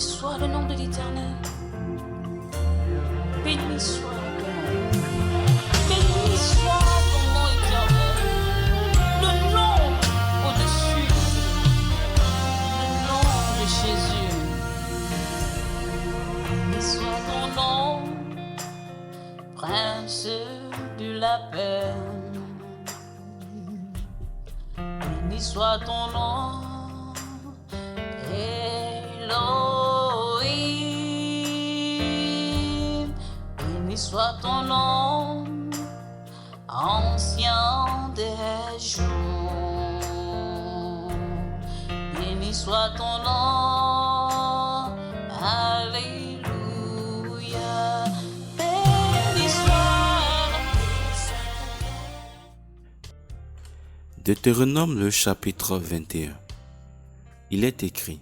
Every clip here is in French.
soit le nom de l'Éternel. Béni soit ton nom. Béni soit ton nom éternel. Le nom au-dessus. Le nom de Jésus. Béni soit ton nom, Prince de la paix. Béni soit ton nom, Elohim. Béni soit ton nom, ancien des jours. Béni soit ton nom, alléluia. Béni soit. Deutéronome le chapitre 21. Il est écrit: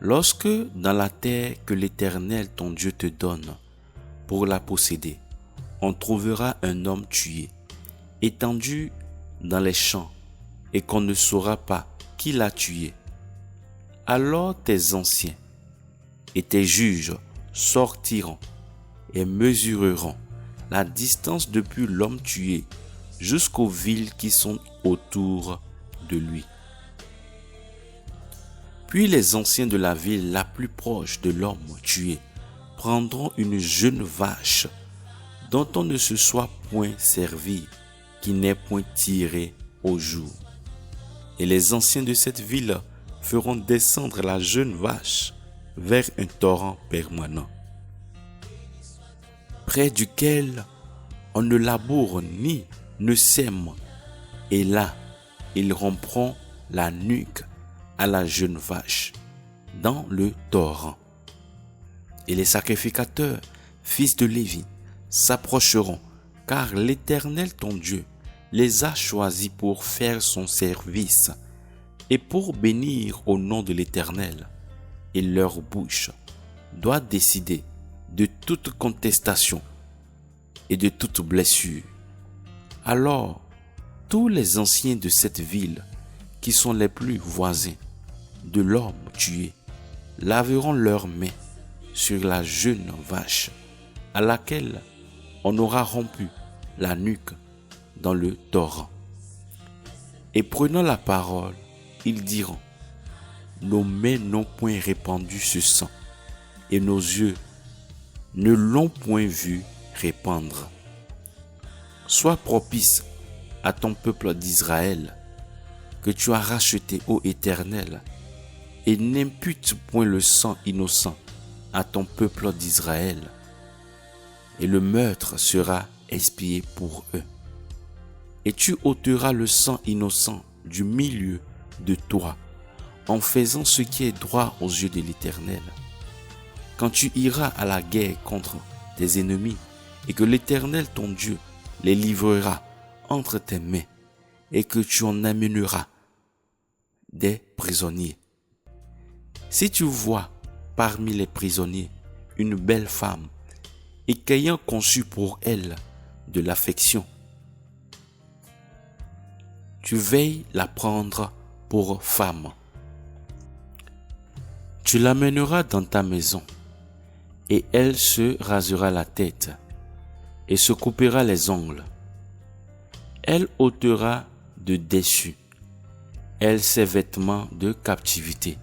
Lorsque dans la terre que l'Éternel ton Dieu te donne pour la posséder, on trouvera un homme tué, étendu dans les champs, et qu'on ne saura pas qui l'a tué, alors tes anciens et tes juges sortiront et mesureront la distance depuis l'homme tué jusqu'aux villes qui sont autour de lui. Puis les anciens de la ville la plus proche de l'homme tué prendront une jeune vache dont on ne se soit point servi, qui n'est point tirée au jour. Et les anciens de cette ville feront descendre la jeune vache vers un torrent permanent, près duquel on ne laboure ni ne sème, et là ils rompront la nuque à la jeune vache dans le torrent. Et les sacrificateurs, fils de Lévi, s'approcheront, car l'Éternel ton Dieu les a choisis pour faire son service et pour bénir au nom de l'Éternel. Et leur bouche doit décider de toute contestation et de toute blessure. Alors, tous les anciens de cette ville, qui sont les plus voisins de l'homme tué, laveront leurs mains sur la jeune vache, à laquelle on aura rompu la nuque dans le torrent. Et prenant la parole, ils diront: Nos mains n'ont point répandu ce sang, et nos yeux ne l'ont point vu répandre. Sois propice à ton peuple d'Israël, que tu as racheté, ô Éternel, et n'impute point le sang innocent à ton peuple d'Israël, et le meurtre sera expié pour eux. Et tu ôteras le sang innocent du milieu de toi, en faisant ce qui est droit aux yeux de l'Éternel. Quand tu iras à la guerre contre tes ennemis, et que l'Éternel ton Dieu les livrera entre tes mains, et que tu en amèneras des prisonniers. Si tu vois parmi les prisonniers une belle femme, et qu'ayant conçu pour elle de l'affection, tu veilles la prendre pour femme. Tu l'amèneras dans ta maison, et elle se rasera la tête, et se coupera les ongles. Elle ôtera de déçu, elle ses vêtements de captivité.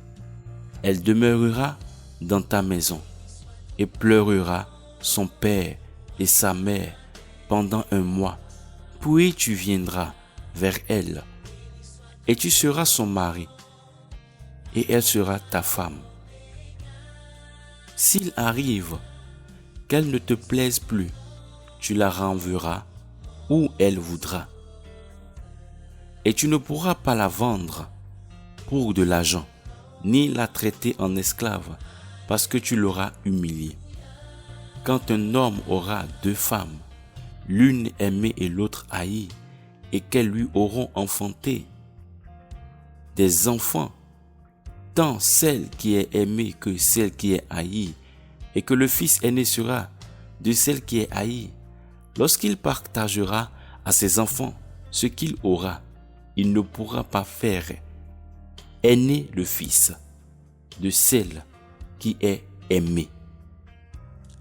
Elle demeurera dans ta maison, et pleurera son père et sa mère pendant 1 mois. Puis tu viendras vers elle, et tu seras son mari, et elle sera ta femme. S'il arrive qu'elle ne te plaise plus, tu la renverras où elle voudra, et tu ne pourras pas la vendre pour de l'argent, ni la traiter en esclave, parce que tu l'auras humiliée. Quand un homme aura 2 femmes, l'une aimée et l'autre haïe, et qu'elles lui auront enfanté des enfants, tant celle qui est aimée que celle qui est haïe, et que le fils aîné sera de celle qui est haïe, lorsqu'il partagera à ses enfants ce qu'il aura, il ne pourra pas faire aîné le fils de celle qui est aimée,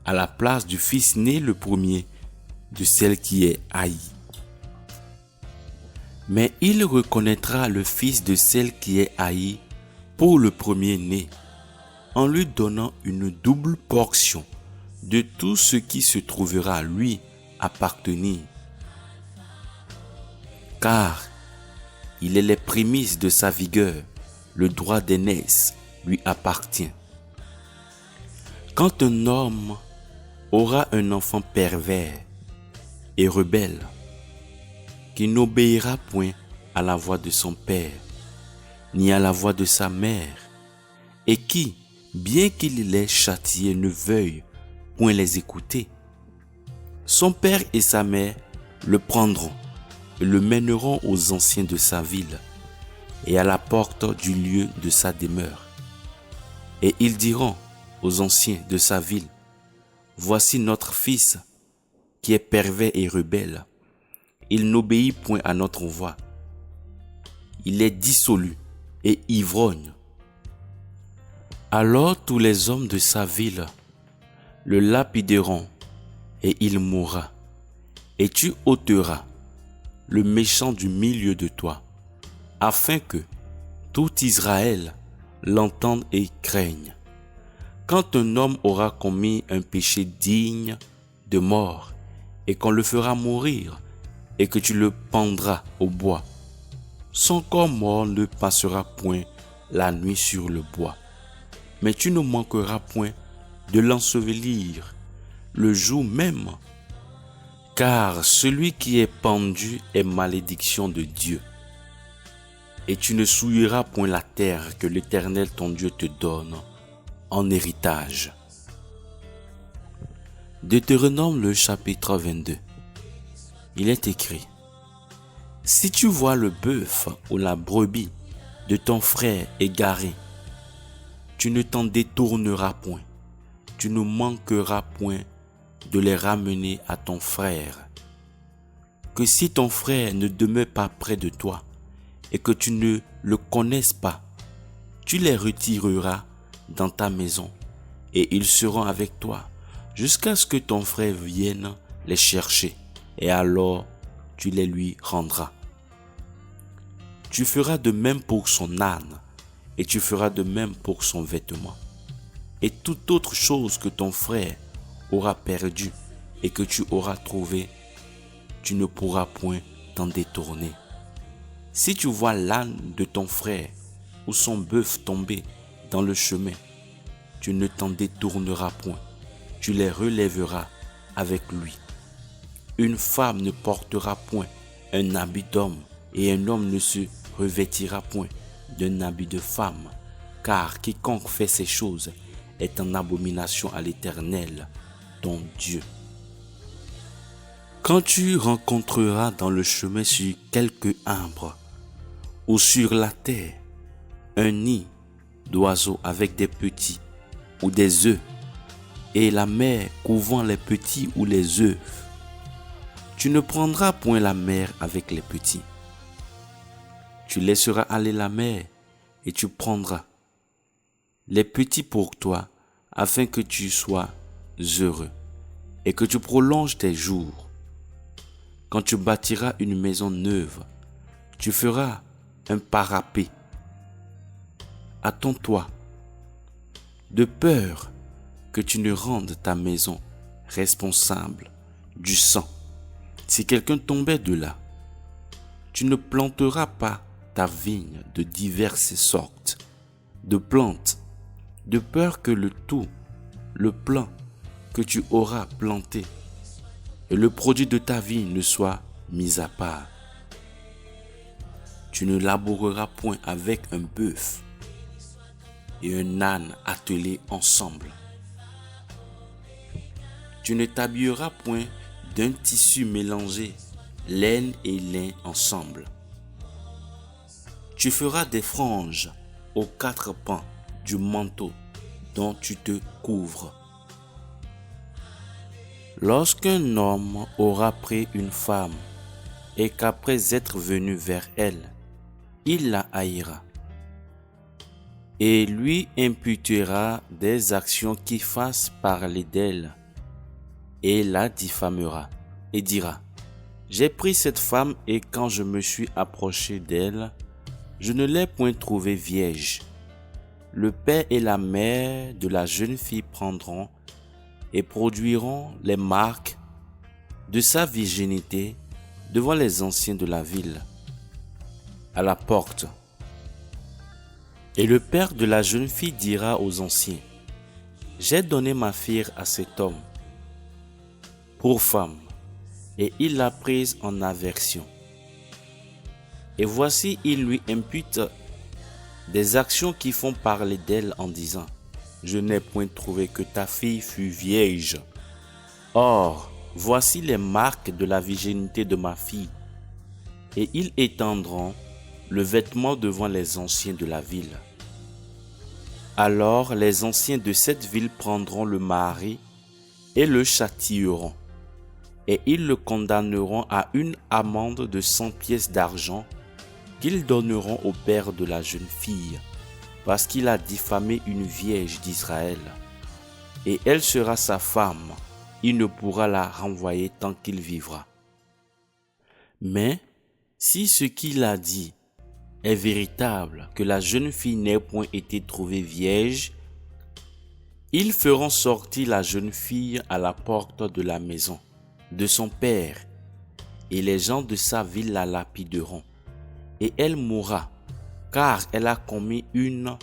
à la place du fils né le premier de celle qui est haïe. Mais il reconnaîtra le fils de celle qui est haïe pour le premier-né, en lui donnant une double portion de tout ce qui se trouvera à lui appartenir. Car il est les prémices de sa vigueur, le droit d'aînesse lui appartient. Quand un homme aura un enfant pervers et rebelle, qui n'obéira point à la voix de son père, ni à la voix de sa mère, et qui, bien qu'il les châtié, ne veuille point les écouter, son père et sa mère le prendront et le mèneront aux anciens de sa ville et à la porte du lieu de sa demeure. Et ils diront aux anciens de sa ville, voici notre fils qui est pervers et rebelle. Il n'obéit point à notre voix. Il est dissolu et ivrogne. Alors tous les hommes de sa ville le lapideront et il mourra. Et tu ôteras le méchant du milieu de toi, afin que tout Israël l'entende et craigne. Quand un homme aura commis un péché digne de mort, et qu'on le fera mourir, et que tu le pendras au bois, son corps mort ne passera point la nuit sur le bois, mais tu ne manqueras point de l'ensevelir le jour même, car celui qui est pendu est malédiction de Dieu. Et tu ne souilleras point la terre que l'Éternel ton Dieu te donne en héritage. Deutéronome le chapitre 22. Il est écrit: si tu vois le bœuf ou la brebis de ton frère égaré, tu ne t'en détourneras point, tu ne manqueras point de les ramener à ton frère. Que si ton frère ne demeure pas près de toi et que tu ne le connaisses pas, tu les retireras dans ta maison et ils seront avec toi jusqu'à ce que ton frère vienne les chercher, et alors tu les lui rendras. Tu feras de même pour son âne, et tu feras de même pour son vêtement. Et toute autre chose que ton frère aura perdu et que tu auras trouvé, tu ne pourras point t'en détourner. Si tu vois l'âne de ton frère ou son bœuf tomber dans le chemin, tu ne t'en détourneras point, tu les relèveras avec lui. Une femme ne portera point un habit d'homme, et un homme ne se revêtira point d'un habit de femme, car quiconque fait ces choses est en abomination à l'Éternel, ton Dieu. Quand tu rencontreras dans le chemin sur quelque arbre ou sur la terre un nid d'oiseaux avec des petits ou des œufs, et la mère couvant les petits ou les œufs, tu ne prendras point la mère avec les petits. Tu laisseras aller la mère et tu prendras les petits pour toi, afin que tu sois heureux et que tu prolonges tes jours. Quand tu bâtiras une maison neuve, tu feras un parapet à ton toit, de peur que tu ne rendes ta maison responsable du sang. Si quelqu'un tombait de là, tu ne planteras pas ta vigne de diverses sortes de plantes, de peur que le plant que tu auras planté et le produit de ta vigne ne soit mis à part. Tu ne laboureras point avec un bœuf et un âne attelés ensemble. Tu ne t'habilleras point d'un tissu mélangé, laine et lin ensemble. Tu feras des franges aux quatre pans du manteau dont tu te couvres. Lorsqu'un homme aura pris une femme et qu'après être venu vers elle, il la haïra, et lui imputera des actions qui fassent parler d'elle, et la diffamera, et dira: j'ai pris cette femme, et quand je me suis approché d'elle, je ne l'ai point trouvée vierge. Le père et la mère de la jeune fille prendront et produiront les marques de sa virginité devant les anciens de la ville, à la porte. Et le père de la jeune fille dira aux anciens: j'ai donné ma fille à cet homme pour femme, et il l'a prise en aversion. Et voici, il lui impute des actions qui font parler d'elle en disant: je n'ai point trouvé que ta fille fût vierge. Or, voici les marques de la virginité de ma fille. Et ils étendront le vêtement devant les anciens de la ville. Alors les anciens de cette ville prendront le mari et le châtieront, et ils le condamneront à une amende de 100 pièces d'argent qu'ils donneront au père de la jeune fille, parce qu'il a diffamé une vierge d'Israël. Et elle sera sa femme, il ne pourra la renvoyer tant qu'il vivra. Mais si ce qu'il a dit est véritable, que la jeune fille n'ait point été trouvée vierge, ils feront sortir la jeune fille à la porte de la maison de son père, et les gens de sa ville la lapideront, et elle mourra, car elle a commis une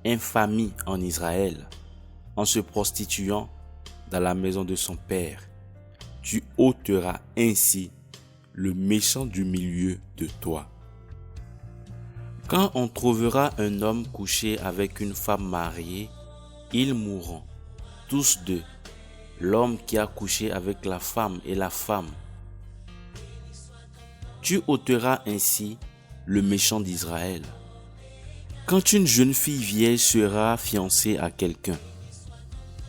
infamie en Israël, en se prostituant dans la maison de son père. Tu ôteras ainsi le méchant du milieu de toi. Quand on trouvera un homme couché avec une femme mariée, ils mourront, tous deux, l'homme qui a couché avec la femme et la femme. Tu ôteras ainsi le méchant d'Israël. Quand une jeune fille vieille sera fiancée à quelqu'un,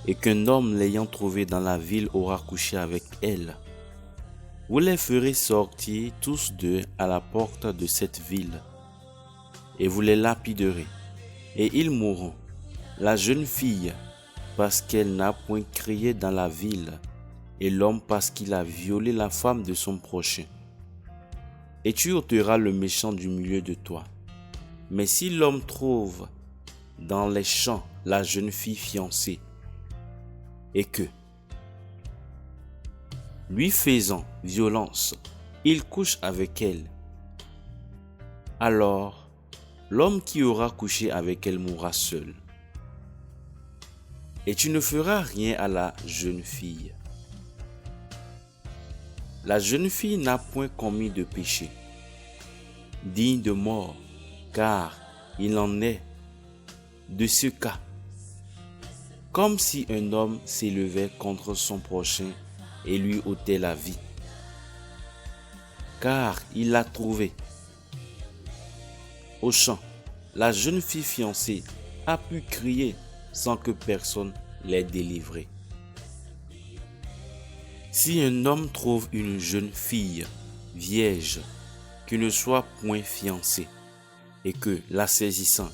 et qu'un homme l'ayant trouvée dans la ville aura couché avec elle, vous les ferez sortir tous deux à la porte de cette ville, et vous les lapiderez, et ils mourront. La jeune fille, parce qu'elle n'a point crié dans la ville, et l'homme parce qu'il a violé la femme de son prochain. Et tu ôteras le méchant du milieu de toi. Mais si l'homme trouve dans les champs la jeune fille fiancée, et que, lui faisant violence, il couche avec elle, alors l'homme qui aura couché avec elle mourra seul. Et tu ne feras rien à la jeune fille. La jeune fille n'a point commis de péché, digne de mort, car il en est de ce cas, comme si un homme s'élevait contre son prochain et lui ôtait la vie. Car il l'a trouvée au champ. La jeune fille fiancée a pu crier sans que personne l'ait délivrée. Si un homme trouve une jeune fille vierge qui ne soit point fiancée, et que, la saisissant,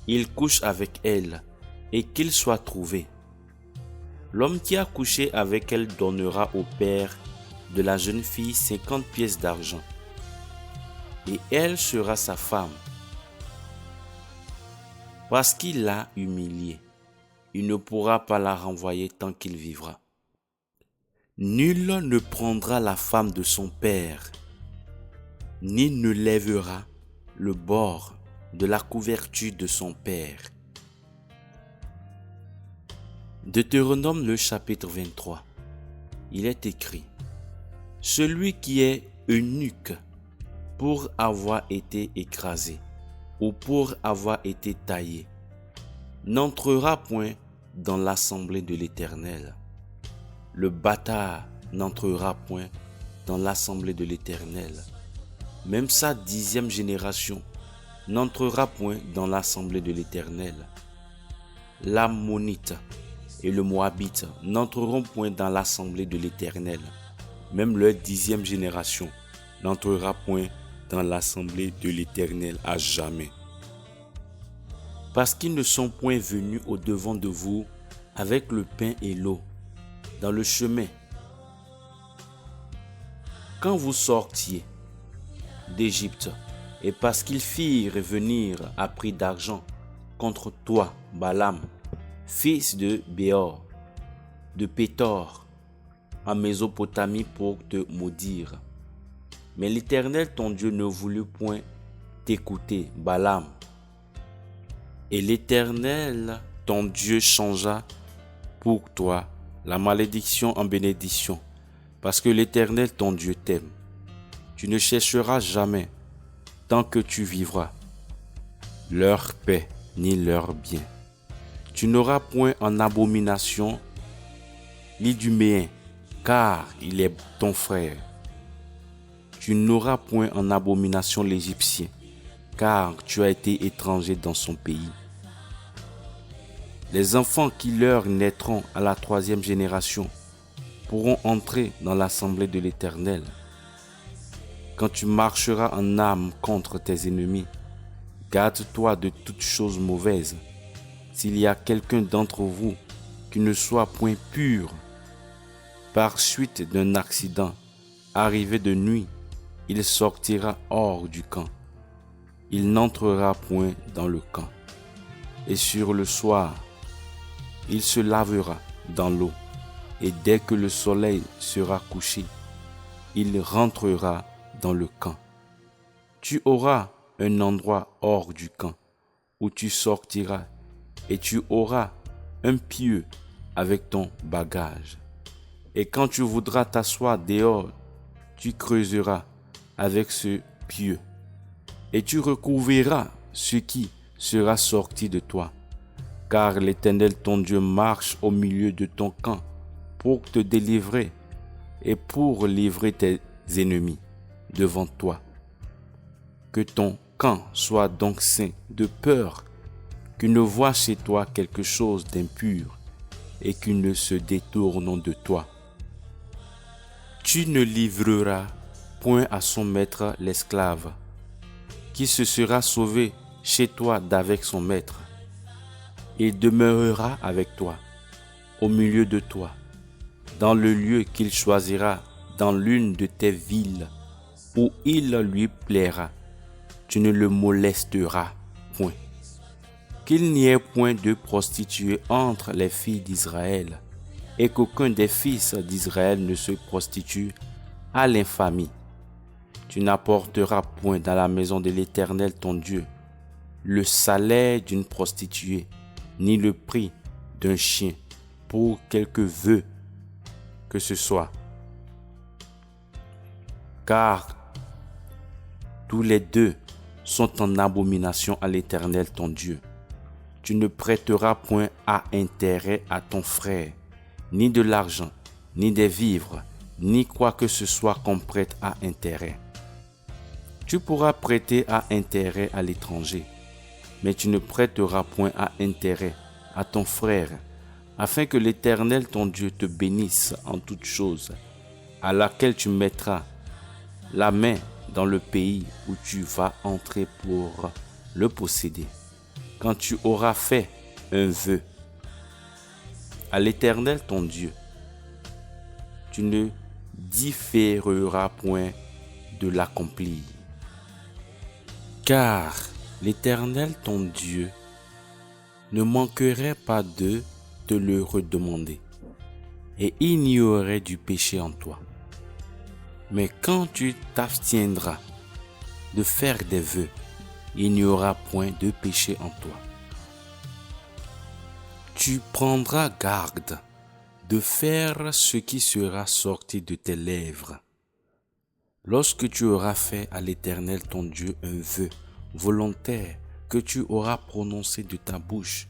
il couche avec elle, et qu'il soit trouvé, l'homme qui a couché avec elle donnera au père de la jeune fille 50 pièces d'argent, et elle sera sa femme. Parce qu'il l'a humiliée, il ne pourra pas la renvoyer tant qu'il vivra. Nul ne prendra la femme de son père, ni ne lèvera le bord de la couverture de son père. Deutéronome le chapitre 23. Il est écrit: celui qui est eunuque pour avoir été écrasé ou pour avoir été taillé n'entrera point dans l'assemblée de l'Éternel. Le bâtard n'entrera point dans l'assemblée de l'Éternel. Même sa 10e génération n'entrera point dans l'assemblée de l'Éternel. L'Ammonite et le Moabite n'entreront point dans l'assemblée de l'Éternel. Même leur 10e génération n'entrera point dans l'assemblée de l'Éternel à jamais. parce qu'ils ne sont point venus au-devant de vous avec le pain et l'eau dans le chemin. Quand vous sortiez d'Égypte, et parce qu'ils firent venir à prix d'argent contre toi, Balaam, fils de Béor, de Pétor, en Mésopotamie pour te maudire. Mais l'Éternel ton Dieu ne voulut point t'écouter, Balaam. Et l'Éternel ton Dieu changea pour toi la malédiction en bénédiction, parce que l'Éternel ton Dieu t'aime. Tu ne chercheras jamais, tant que tu vivras, leur paix ni leur bien. Tu n'auras point en abomination l'Iduméen, car il est ton frère. Tu n'auras point en abomination l'Égyptien, car tu as été étranger dans son pays. Les enfants qui leur naîtront à la 3e génération pourront entrer dans l'assemblée de l'Éternel. Quand tu marcheras en âme contre tes ennemis, garde-toi de toutes choses mauvaises. S'il y a quelqu'un d'entre vous qui ne soit point pur, par suite d'un accident arrivé de nuit, il sortira hors du camp. Il n'entrera point dans le camp. Et sur le soir, il se lavera dans l'eau, et dès que le soleil sera couché, il rentrera dans le camp. Tu auras un endroit hors du camp où tu sortiras, et tu auras un pieu avec ton bagage. Et quand tu voudras t'asseoir dehors, tu creuseras avec ce pieu, et tu recouvriras ce qui sera sorti de toi. Car l'Éternel ton Dieu marche au milieu de ton camp pour te délivrer et pour livrer tes ennemis devant toi. Que ton camp soit donc saint, de peur qu'il ne voie chez toi quelque chose d'impur et qu'il ne se détourne de toi. Tu ne livreras point à son maître l'esclave, qui se sera sauvé chez toi d'avec son maître. Il demeurera avec toi, au milieu de toi, dans le lieu qu'il choisira, dans l'une de tes villes, où il lui plaira. Tu ne le molesteras point. Qu'il n'y ait point de prostituée entre les filles d'Israël, et qu'aucun des fils d'Israël ne se prostitue à l'infamie. Tu n'apporteras point dans la maison de l'Éternel ton Dieu le salaire d'une prostituée, ni le prix d'un chien pour quelque vœu que ce soit. Car tous les deux sont en abomination à l'Éternel ton Dieu. Tu ne prêteras point à intérêt à ton frère, ni de l'argent, ni des vivres, ni quoi que ce soit qu'on prête à intérêt. Tu pourras prêter à intérêt à l'étranger, mais tu ne prêteras point à intérêt à ton frère, afin que l'Éternel ton Dieu te bénisse en toutes choses, à laquelle tu mettras la main dans le pays où tu vas entrer pour le posséder. Quand tu auras fait un vœu à l'Éternel ton Dieu, tu ne différeras point de l'accomplir. Car l'Éternel ton Dieu ne manquerait pas de te le redemander, et il n'y aurait du péché en toi. Mais quand tu t'abstiendras de faire des vœux, il n'y aura point de péché en toi. Tu prendras garde de faire ce qui sera sorti de tes lèvres. Lorsque tu auras fait à l'Éternel ton Dieu un vœu volontaire que tu auras prononcé de ta bouche,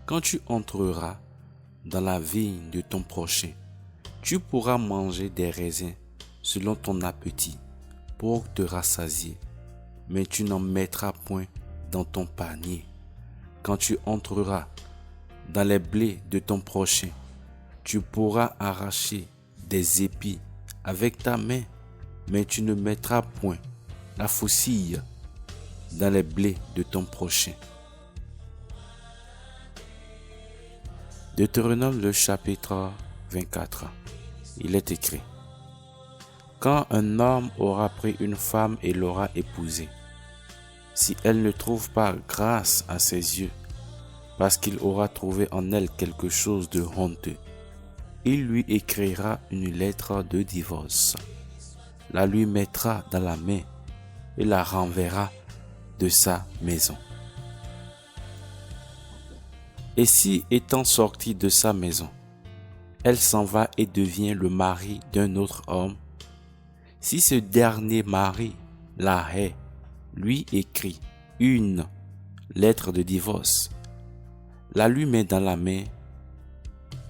quand tu entreras dans la vigne de ton prochain, tu pourras manger des raisins selon ton appétit pour te rassasier, mais tu n'en mettras point dans ton panier. Quand tu entreras dans les blés de ton prochain, tu pourras arracher des épis avec ta main, mais tu ne mettras point la faucille dans les blés de ton prochain. Deutéronome le chapitre 24. Il est écrit: Quand un homme aura pris une femme et l'aura épousée, si elle ne trouve pas grâce à ses yeux, parce qu'il aura trouvé en elle quelque chose de honteux, il lui écrira une lettre de divorce, la lui mettra dans la main et la renverra de sa maison. Et si, étant sortie de sa maison, elle s'en va et devient le mari d'un autre homme, si ce dernier mari la hait, lui écrit une lettre de divorce, la lui met dans la main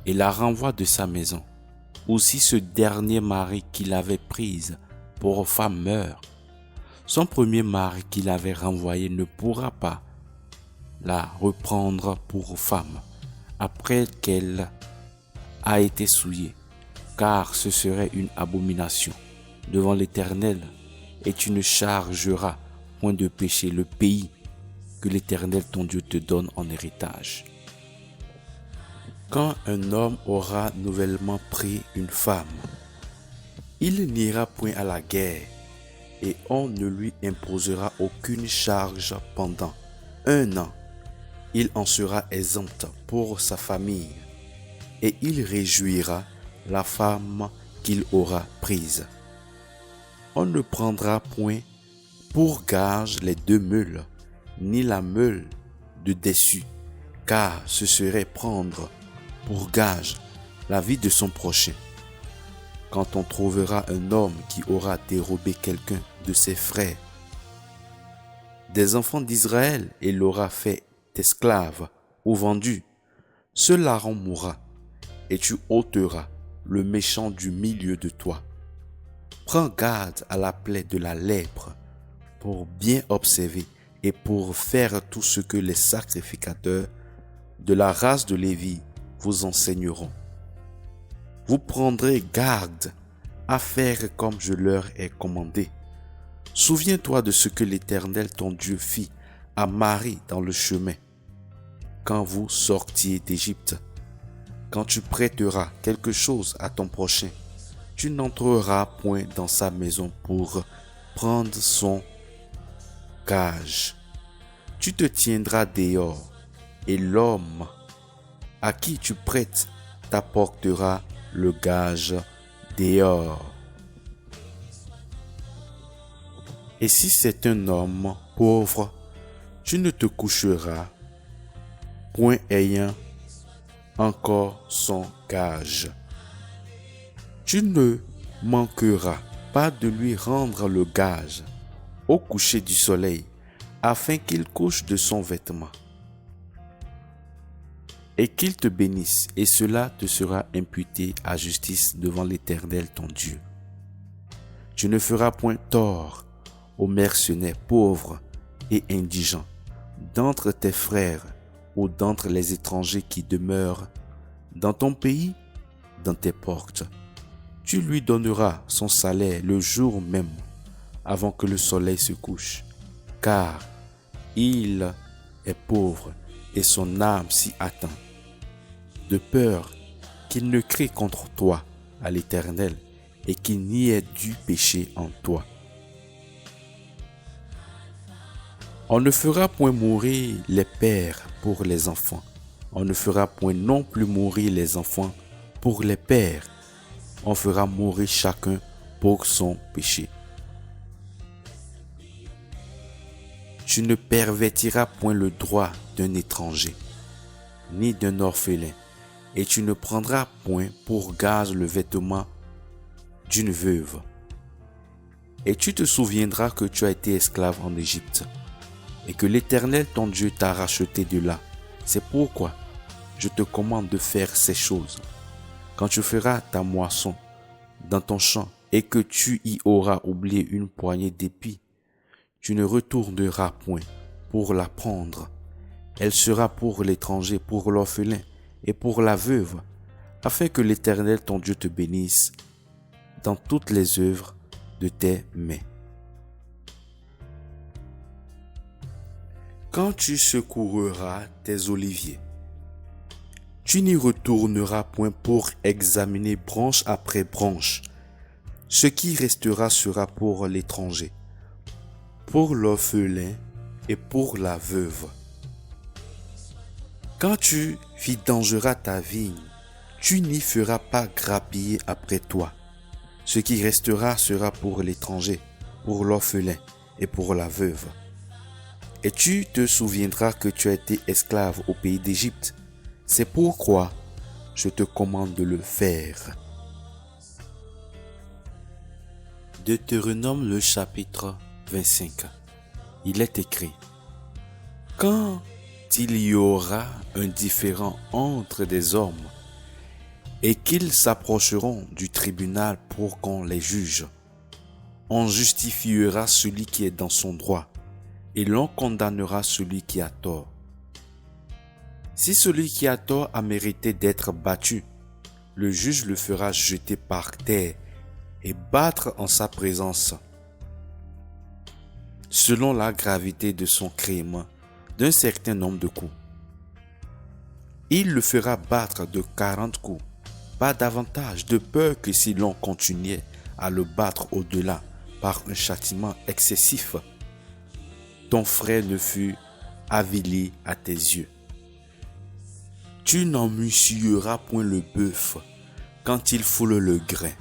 et la renvoie de sa maison, ou si ce dernier mari qui l'avait prise pour femme meurt, son premier mari qui l'avait renvoyé ne pourra pas la reprendre pour femme après qu'elle a été souillée, car ce serait une abomination devant l'Éternel, et tu ne chargeras point de péché le pays que l'Éternel ton Dieu te donne en héritage. Quand un homme aura nouvellement pris une femme, il n'ira point à la guerre, et on ne lui imposera aucune charge pendant 1 an. Il en sera exempt pour sa famille, et il réjouira la femme qu'il aura prise. On ne prendra point pour gage les 2 meules, ni la meule de dessus, car ce serait prendre pour gage la vie de son prochain. Quand on trouvera un homme qui aura dérobé quelqu'un de ses frères, des enfants d'Israël, et l'aura fait esclave ou vendu, ce larron mourra, et tu ôteras le méchant du milieu de toi. Prends garde à la plaie de la lèpre, pour bien observer et pour faire tout ce que les sacrificateurs de la race de Lévi vous enseigneront. Vous prendrez garde à faire comme je leur ai commandé. Souviens-toi de ce que l'Éternel ton Dieu fit à Marie dans le chemin, quand vous sortiez d'Égypte. Quand tu prêteras quelque chose à ton prochain, tu n'entreras point dans sa maison pour prendre son gage. Tu te tiendras dehors, et l'homme à qui tu prêtes t'apportera le gage dehors. Et si c'est un homme pauvre, tu ne te coucheras point ayant encore son gage. Tu ne manqueras pas de lui rendre le gage au coucher du soleil, afin qu'il couche de son vêtement, et qu'il te bénisse, et cela te sera imputé à justice devant l'Éternel ton Dieu. Tu ne feras point tort aux mercenaires pauvres et indigents d'entre tes frères ou d'entre les étrangers qui demeurent dans ton pays, dans tes portes. Tu lui donneras son salaire le jour même, avant que le soleil se couche, car il est pauvre et son âme s'y attend, de peur qu'il ne crie contre toi à l'Éternel et qu'il n'y ait du péché en toi. On ne fera point mourir les pères pour les enfants. On ne fera point non plus mourir les enfants pour les pères. On fera mourir chacun pour son péché. Tu ne pervertiras point le droit d'un étranger, ni d'un orphelin, et tu ne prendras point pour gage le vêtement d'une veuve. Et tu te souviendras que tu as été esclave en Égypte, et que l'Éternel ton Dieu t'a racheté de là. C'est pourquoi je te commande de faire ces choses. Quand tu feras ta moisson dans ton champ, et que tu y auras oublié une poignée d'épis, tu ne retourneras point pour la prendre. Elle sera pour l'étranger, pour l'orphelin et pour la veuve, afin que l'Éternel ton Dieu te bénisse dans toutes les œuvres de tes mains. Quand tu secoueras tes oliviers, Tu n'y retourneras point pour examiner branche après branche. Ce qui restera sera pour l'étranger, pour l'orphelin et pour la veuve. Quand tu vidangeras ta vigne, tu n'y feras pas grappiller après toi. Ce qui restera sera pour l'étranger, pour l'orphelin et pour la veuve. Et tu te souviendras que tu as été esclave au pays d'Égypte. C'est pourquoi je te commande de le faire. Deutéronome le chapitre 25. Il est écrit: quand il y aura un différend entre des hommes et qu'ils s'approcheront du tribunal pour qu'on les juge, on justifiera celui qui est dans son droit et l'on condamnera celui qui a tort. Si celui qui a tort a mérité d'être battu, le juge le fera jeter par terre et battre en sa présence, selon la gravité de son crime, d'un certain nombre de coups. Il le fera battre de 40 coups, pas davantage, de peur que si l'on continuait à le battre au-delà par un châtiment excessif, ton frère ne fût avili à tes yeux. Tu n'emmusuilleras point le bœuf quand il foule le grain.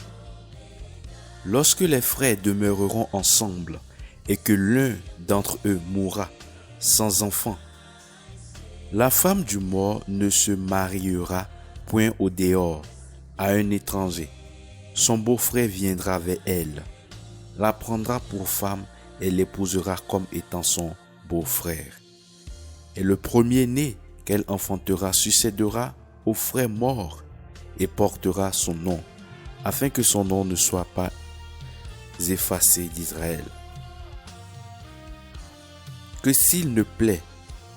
Lorsque les frères demeureront ensemble et que l'un d'entre eux mourra sans enfant, la femme du mort ne se mariera point au dehors à un étranger. Son beau-frère viendra vers elle, la prendra pour femme et l'épousera comme étant son beau-frère. Et le premier-né qu'elle enfantera succédera au frère mort et portera son nom, afin que son nom ne soit pas effacé d'Israël. Que s'il ne plaît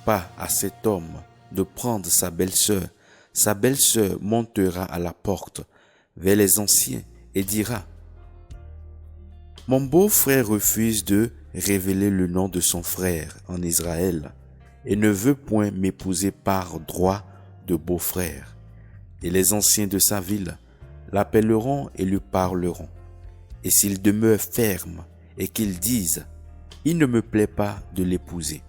pas à cet homme de prendre sa belle-sœur montera à la porte vers les anciens et dira: mon beau-frère refuse de révéler le nom de son frère en Israël et ne veut point m'épouser par droit de beau-frère. Et les anciens de sa ville l'appelleront et lui parleront. Et s'il demeure ferme et qu'il dise: il ne me plaît pas de l'épouser,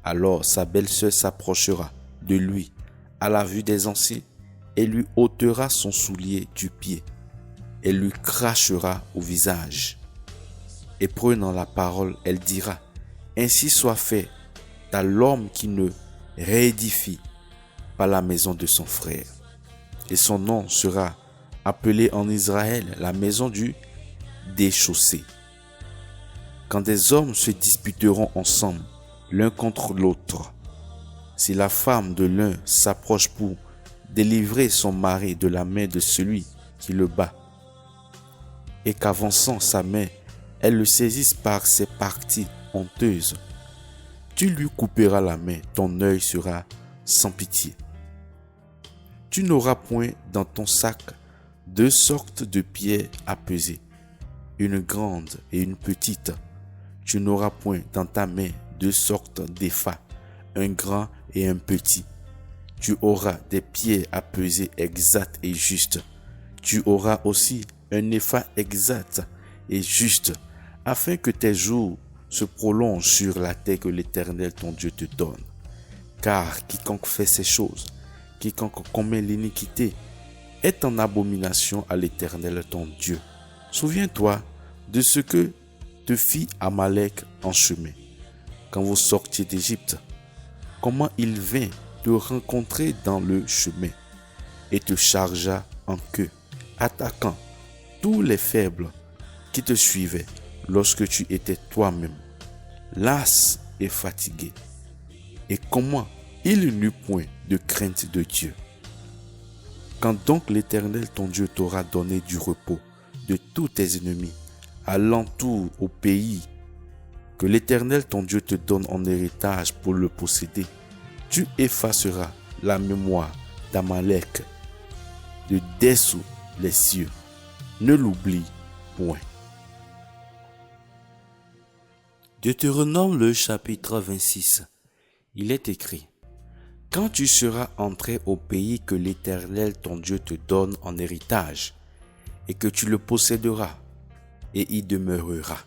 alors sa belle-sœur s'approchera de lui à la vue des anciens et lui ôtera son soulier du pied et lui crachera au visage. Et prenant la parole, elle dira: ainsi soit fait à l'homme qui ne réédifie pas la maison de son frère. Et son nom sera appelé en Israël la maison du déchaussé. Quand des hommes se disputeront ensemble l'un contre l'autre, si la femme de l'un s'approche pour délivrer son mari de la main de celui qui le bat, et qu'avançant sa main, elle le saisisse par ses parties honteuses, tu lui couperas la main, ton œil sera sans pitié. Tu n'auras point dans ton sac 2 sortes de pierres à peser, une grande et une petite. Tu n'auras point dans ta main 2 sortes d'épha, un grand et un petit. Tu auras des pierres à peser exactes et justes. Tu auras aussi un épha exact et juste, afin que tes jours se prolongent sur la terre que l'Éternel ton Dieu te donne. Car quiconque fait ces choses, quiconque commet l'iniquité, est en abomination à l'Éternel ton Dieu. Souviens-toi de ce que te fit Amalek en chemin, quand vous sortiez d'Égypte, comment il vint te rencontrer dans le chemin et te chargea en queue, attaquant tous les faibles qui te suivaient lorsque tu étais toi-même las et fatigué, et comment il n'eut point de crainte de Dieu. Quand donc l'Éternel ton Dieu t'aura donné du repos de tous tes ennemis alentour au pays que l'Éternel ton Dieu te donne en héritage pour le posséder, tu effaceras la mémoire d'Amalek de dessous les cieux. Ne l'oublie point. Deutéronome le chapitre 26. Il est écrit: Quand tu seras entré au pays que l'Éternel ton Dieu te donne en héritage, et que tu le posséderas, et y demeureras,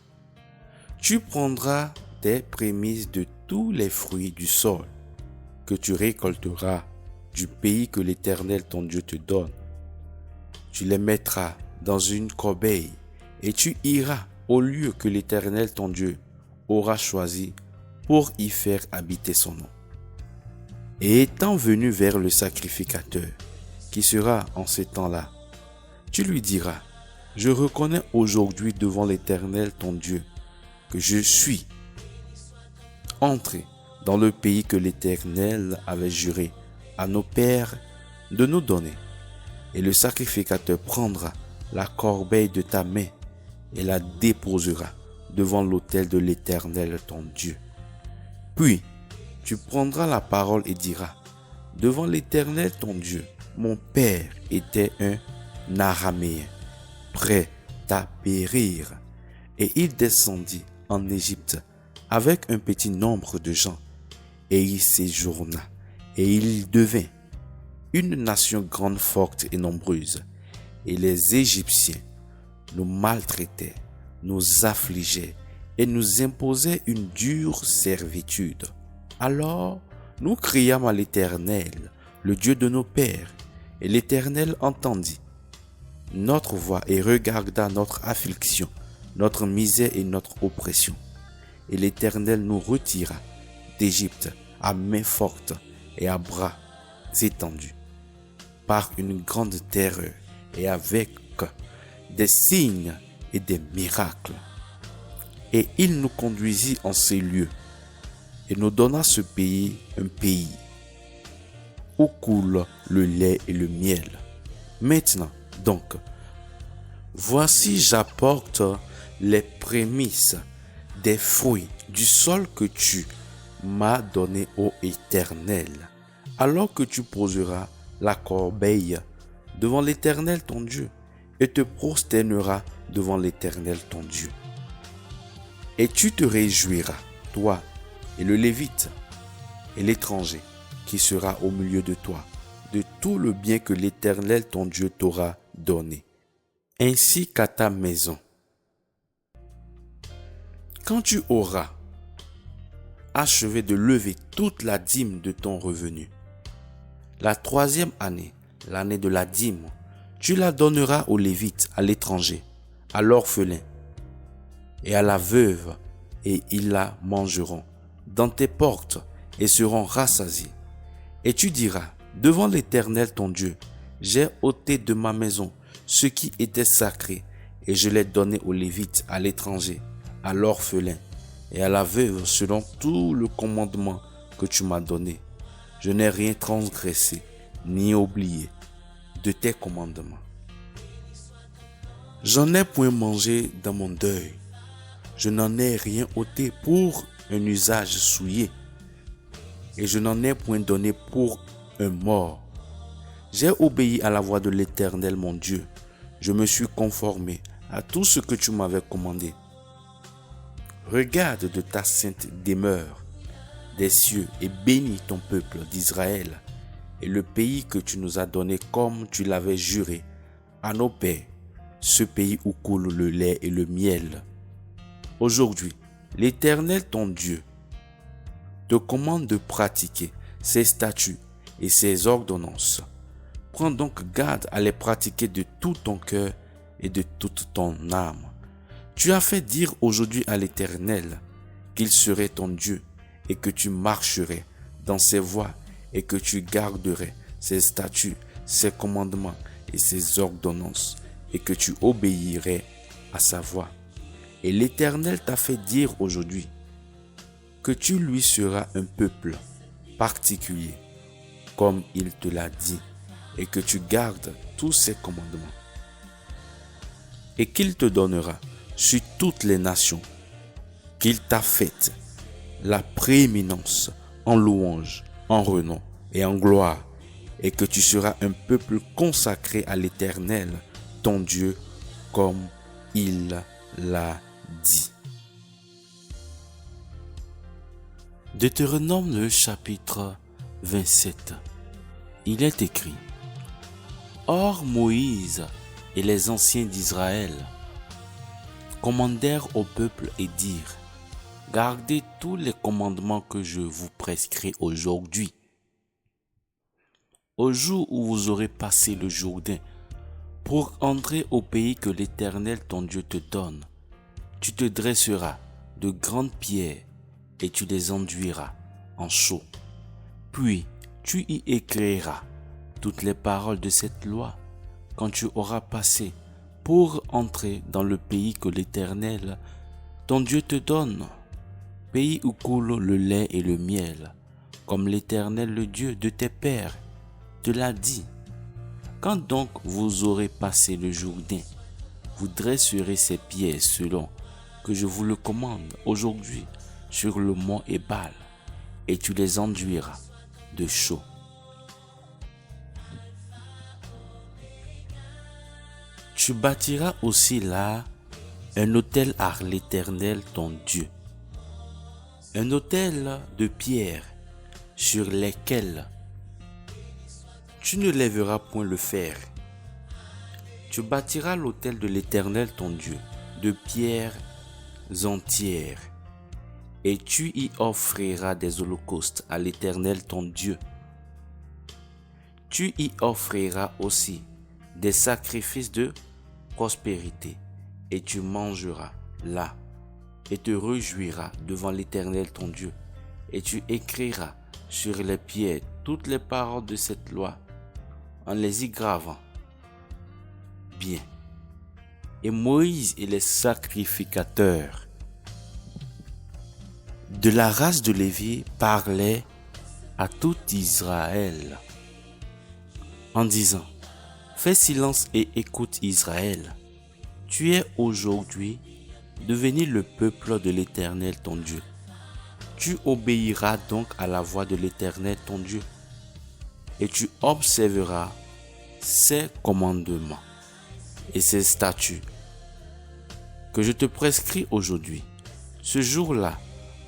tu prendras des prémices de tous les fruits du sol que tu récolteras du pays que l'Éternel ton Dieu te donne. Tu les mettras dans une corbeille et tu iras au lieu que l'Éternel ton Dieu aura choisi pour y faire habiter son nom. Et étant venu vers le sacrificateur, qui sera en ce temps-là, tu lui diras: je reconnais aujourd'hui devant l'Éternel ton Dieu que je suis entré dans le pays que l'Éternel avait juré à nos pères de nous donner. Et le sacrificateur prendra la corbeille de ta main et la déposera devant l'autel de l'Éternel ton Dieu. Puis, tu prendras la parole et diras: devant l'Éternel ton Dieu, mon père était un Araméen, prêt à périr, et il descendit en Égypte avec un petit nombre de gens, et il séjourna, et il devint une nation grande, forte et nombreuse. Et les Égyptiens nous maltraitaient, nous affligeaient et nous imposaient une dure servitude. Alors nous criâmes à l'Éternel, le Dieu de nos pères, et l'Éternel entendit notre voix et regarda notre affliction, notre misère et notre oppression. Et l'Éternel nous retira d'Égypte à main forte et à bras étendus, par une grande terreur et avec des signes et des miracles. Et il nous conduisit en ces lieux et nous donna ce pays, un pays où coule le lait et le miel. Maintenant donc, voici j'apporte les prémices des fruits du sol que tu m'as donné, ô Éternel, alors que tu poseras la corbeille devant l'Éternel ton Dieu et te prosterneras devant l'Éternel ton Dieu. Et tu te réjouiras, toi et le Lévite et l'étranger qui sera au milieu de toi, de tout le bien que l'Éternel ton Dieu t'aura donné, ainsi qu'à ta maison. Quand tu auras achevé de lever toute la dîme de ton revenu, la 3e année, l'année de la dîme, tu la donneras aux Lévites, à l'étranger, à l'orphelin et à la veuve, et ils la mangeront dans tes portes et seront rassasiés. Et tu diras: devant l'Éternel ton Dieu, j'ai ôté de ma maison ce qui était sacré, et je l'ai donné aux Lévites, à l'étranger, à l'orphelin et à la veuve, selon tout le commandement que tu m'as donné. Je n'ai rien transgressé ni oublié de tes commandements. J'en ai point mangé dans mon deuil. Je n'en ai rien ôté pour un usage souillé, et je n'en ai point donné pour un mort. J'ai obéi à la voix de l'Éternel mon Dieu. Je me suis conformé à tout ce que tu m'avais commandé. Regarde de ta sainte demeure des cieux et bénis ton peuple d'Israël et le pays que tu nous as donné comme tu l'avais juré à nos pères, ce pays où coule le lait et le miel. Aujourd'hui, l'Éternel ton Dieu te commande de pratiquer ses statuts et ses ordonnances. Prends donc garde à les pratiquer de tout ton cœur et de toute ton âme. Tu as fait dire aujourd'hui à l'Éternel qu'il serait ton Dieu et que tu marcherais dans ses voies et que tu garderais ses statuts, ses commandements et ses ordonnances et que tu obéirais à sa voix. Et l'Éternel t'a fait dire aujourd'hui que tu lui seras un peuple particulier comme il te l'a dit et que tu gardes tous ses commandements et qu'il te donnera sur toutes les nations qu'il t'a faites la prééminence en louange, en renom et en gloire, et que tu seras un peuple consacré à l'Éternel, ton Dieu, comme il l'a dit. Deutéronome le chapitre 27. Il est écrit: Or Moïse et les anciens d'Israël commandèrent au peuple et dirent: Gardez tous les commandements que je vous prescris aujourd'hui. Au jour où vous aurez passé le Jourdain pour entrer au pays que l'Éternel ton Dieu te donne, tu te dresseras de grandes pierres et tu les enduiras en chaux. Puis tu y écriras toutes les paroles de cette loi quand tu auras passé pour entrer dans le pays que l'Éternel ton Dieu te donne, pays où coule le lait et le miel, comme l'Éternel, le Dieu de tes pères, te l'a dit. Quand donc vous aurez passé le Jourdain, vous dresserez ces pierres selon que je vous le commande aujourd'hui sur le mont Ébal, et tu les enduiras de chaux. Tu bâtiras aussi là un autel à l'Éternel ton Dieu, un autel de pierre sur lesquels tu ne lèveras point le fer. Tu bâtiras l'autel de l'Éternel ton Dieu de pierres entières, et tu y offriras des holocaustes à l'Éternel ton Dieu. Tu y offriras aussi des sacrifices de prospérité, et tu mangeras là, et te réjouiras devant l'Éternel ton Dieu, et tu écriras sur les pierres toutes les paroles de cette loi, en les y gravant bien. Et Moïse et les sacrificateurs de la race de Lévi parlaient à tout Israël en disant: Fais silence et écoute Israël. Tu es aujourd'hui devenu le peuple de l'Éternel ton Dieu. Tu obéiras donc à la voix de l'Éternel ton Dieu, et tu observeras ses commandements et ses statuts que je te prescris aujourd'hui. Ce jour-là,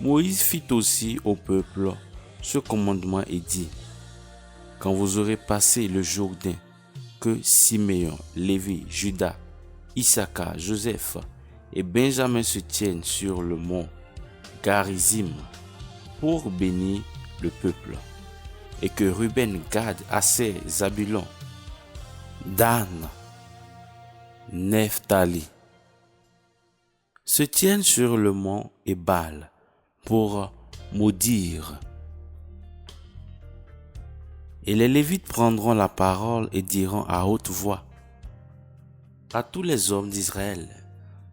Moïse fit aussi au peuple ce commandement et dit: Quand vous aurez passé le Jourdain, que Siméon, Lévi, Juda, Issachar, Joseph et Benjamin se tiennent sur le mont Garizim pour bénir le peuple, et que Ruben, Gad, Asser, Zabulon, Dan, Nephtali se tiennent sur le mont Ébal pour maudire. Et les Lévites prendront la parole et diront à haute voix à tous les hommes d'Israël: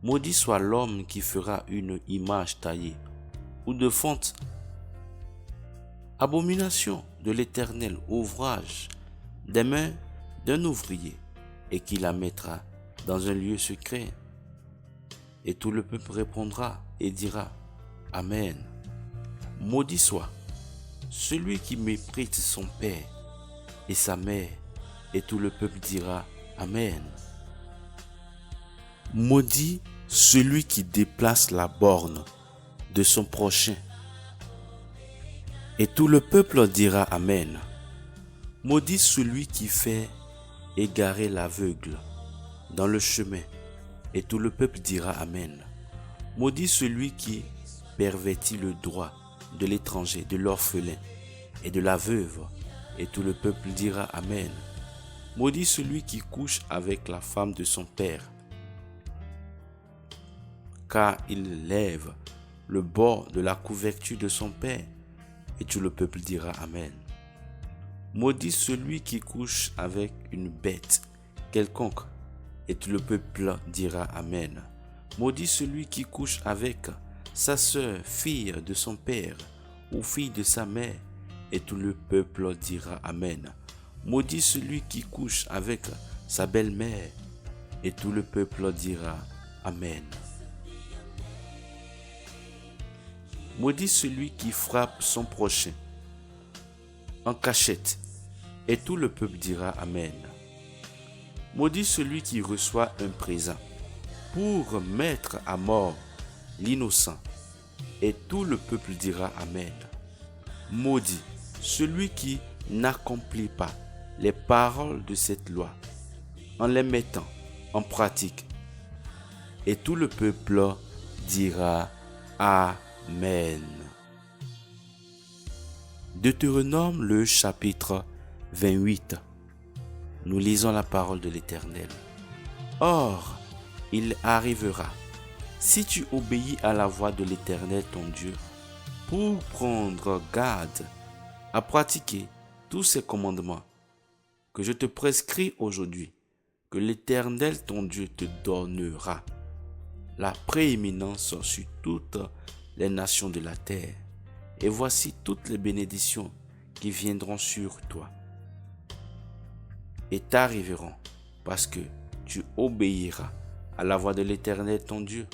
Maudit soit l'homme qui fera une image taillée ou de fonte, abomination de l'Éternel, ouvrage des mains d'un ouvrier, et qui la mettra dans un lieu secret. Et tout le peuple répondra et dira: Amen. Maudit soit celui qui méprise son père et sa mère, et tout le peuple dira: Amen. Maudit celui qui déplace la borne de son prochain, et tout le peuple dira: Amen. Maudit celui qui fait égarer l'aveugle dans le chemin, et tout le peuple dira: Amen. Maudit celui qui pervertit le droit de l'étranger, de l'orphelin et de la veuve, et tout le peuple dira: Amen. Maudit celui qui couche avec la femme de son père, car il lève le bord de la couverture de son père, et tout le peuple dira: Amen. Maudit celui qui couche avec une bête quelconque, et tout le peuple dira: Amen. Maudit celui qui couche avec sa sœur, fille de son père, ou fille de sa mère, et tout le peuple dira: Amen. Maudit celui qui couche avec sa belle-mère, et tout le peuple dira: Amen. Maudit celui qui frappe son prochain en cachette, et tout le peuple dira: Amen. Maudit celui qui reçoit un présent pour mettre à mort l'innocent, et tout le peuple dira: Amen. Maudit celui qui n'accomplit pas les paroles de cette loi en les mettant en pratique. Et tout le peuple dira Amen. Deutéronome le chapitre 28. Nous lisons la parole de l'Éternel. Or, il arrivera, si tu obéis à la voix de l'Éternel ton Dieu, pour prendre garde à pratiquer tous ces commandements que je te prescris aujourd'hui, que l'Éternel ton Dieu te donnera la prééminence sur toutes les nations de la terre. Et voici toutes les bénédictions qui viendront sur toi et t'arriveront parce que tu obéiras à la voix de l'Éternel ton Dieu.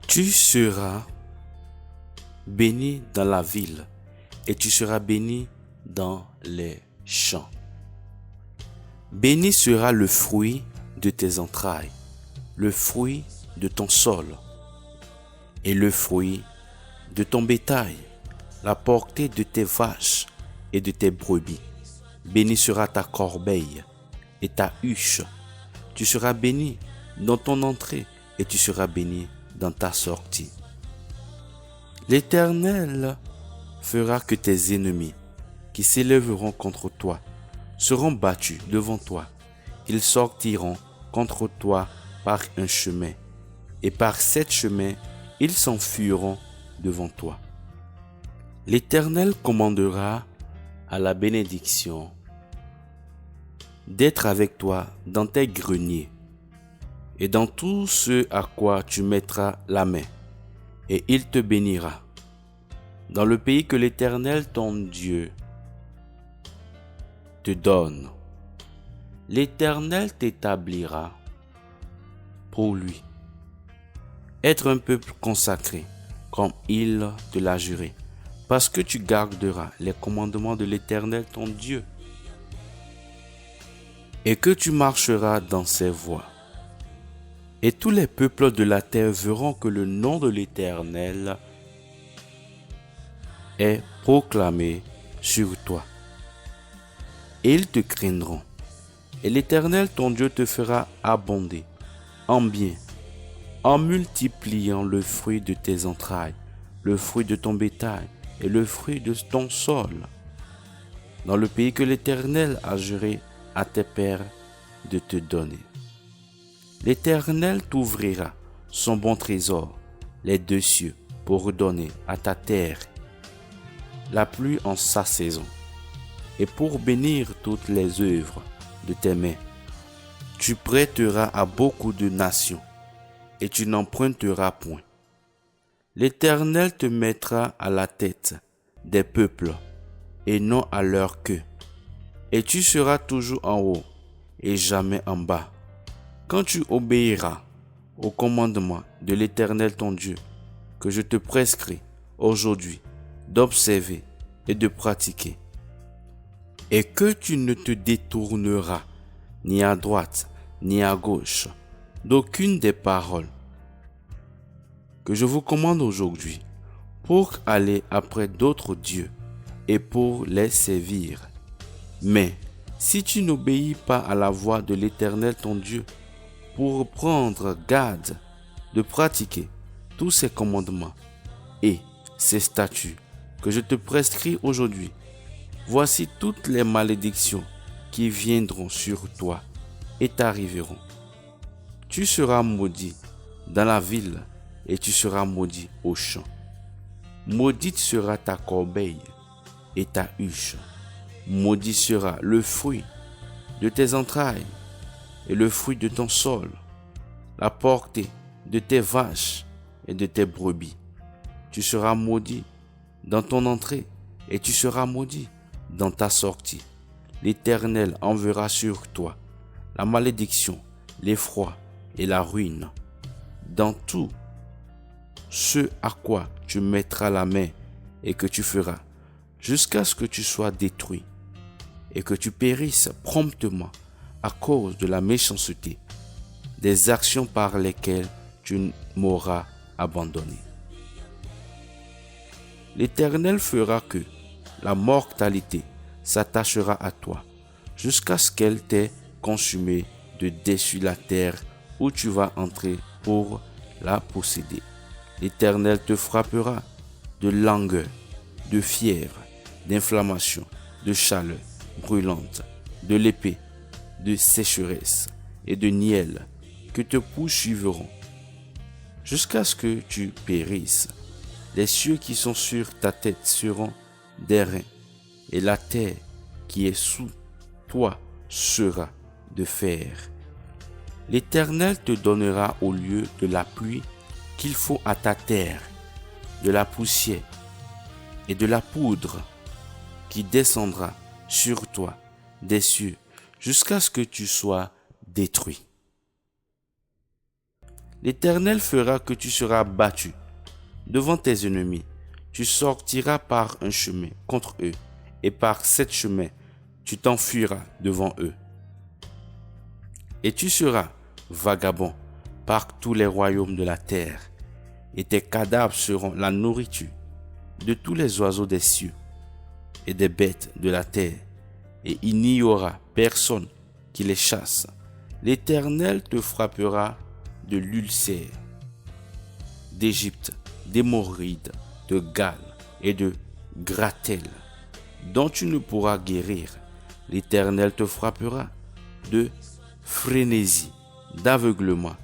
Tu seras béni dans la ville et tu seras béni dans les champs. Béni sera le fruit de tes entrailles, le fruit de ton sol et le fruit de ton bétail, la portée de tes vaches et de tes brebis. Béni sera ta corbeille et ta huche. Tu seras béni dans ton entrée et tu seras béni dans ta sortie. L'Éternel fera que tes ennemis qui s'élèveront contre toi seront battus devant toi. Ils sortiront contre toi par un chemin, et par sept chemins, ils s'enfuiront devant toi. L'Éternel commandera à la bénédiction d'être avec toi dans tes greniers et dans tout ce à quoi tu mettras la main, et il te bénira. Dans le pays que l'Éternel ton Dieu te donne, l'Éternel t'établira pour lui, être un peuple consacré comme il te l'a juré, parce que tu garderas les commandements de l'Éternel ton Dieu et que tu marcheras dans ses voies. Et tous les peuples de la terre verront que le nom de l'Éternel est proclamé sur toi. Et ils te craindront. Et l'Éternel ton Dieu te fera abonder en bien, en multipliant le fruit de tes entrailles, le fruit de ton bétail et le fruit de ton sol, dans le pays que l'Éternel a juré à tes pères de te donner. L'Éternel t'ouvrira son bon trésor, les deux cieux, pour donner à ta terre la pluie en sa saison, et pour bénir toutes les œuvres de tes mains. Tu prêteras à beaucoup de nations, et tu n'emprunteras point. L'Éternel te mettra à la tête des peuples, et non à leur queue. Et tu seras toujours en haut, et jamais en bas. Quand tu obéiras au commandement de l'Éternel ton Dieu, que je te prescris aujourd'hui d'observer et de pratiquer, et que tu ne te détourneras ni à droite ni à gauche d'aucune des paroles que je vous commande aujourd'hui, pour aller après d'autres dieux et pour les servir. Mais si tu n'obéis pas à la voix de l'Éternel ton Dieu, pour prendre garde de pratiquer tous ces commandements et ces statuts que je te prescris aujourd'hui, voici toutes les malédictions qui viendront sur toi et t'arriveront. Tu seras maudit dans la ville et tu seras maudit au champ. Maudite sera ta corbeille et ta huche. Maudit sera le fruit de tes entrailles et le fruit de ton sol, la portée de tes vaches et de tes brebis. Tu seras maudit dans ton entrée et tu seras maudit dans ta sortie. L'Éternel enverra sur toi la malédiction, l'effroi et la ruine dans tout ce à quoi tu mettras la main et que tu feras, jusqu'à ce que tu sois détruit et que tu périsses promptement à cause de la méchanceté des actions par lesquelles tu m'auras abandonné. L'Éternel fera que la mortalité s'attachera à toi, jusqu'à ce qu'elle t'ait consumé de dessus la terre où tu vas entrer pour la posséder. L'Éternel te frappera de langueur, de fièvre, d'inflammation, de chaleur brûlante, de l'épée, de sécheresse et de nielle que te poursuivront, jusqu'à ce que tu périsses. Les cieux qui sont sur ta tête seront d'airain, et la terre qui est sous toi sera de fer. L'Éternel te donnera au lieu de la pluie qu'il faut à ta terre, de la poussière et de la poudre qui descendra sur toi des cieux jusqu'à ce que tu sois détruit. L'Éternel fera que tu seras battu devant tes ennemis. Tu sortiras par un chemin contre eux, et par 7 chemins tu t'enfuiras devant eux. Et tu seras vagabond par tous les royaumes de la terre, et tes cadavres seront la nourriture de tous les oiseaux des cieux et des bêtes de la terre, et il n'y aura personne qui les chasse. L'Éternel te frappera de l'ulcère d'Égypte, d'hémorroïdes, de gale et de gratelle, dont tu ne pourras guérir. L'Éternel te frappera de frénésie, d'aveuglement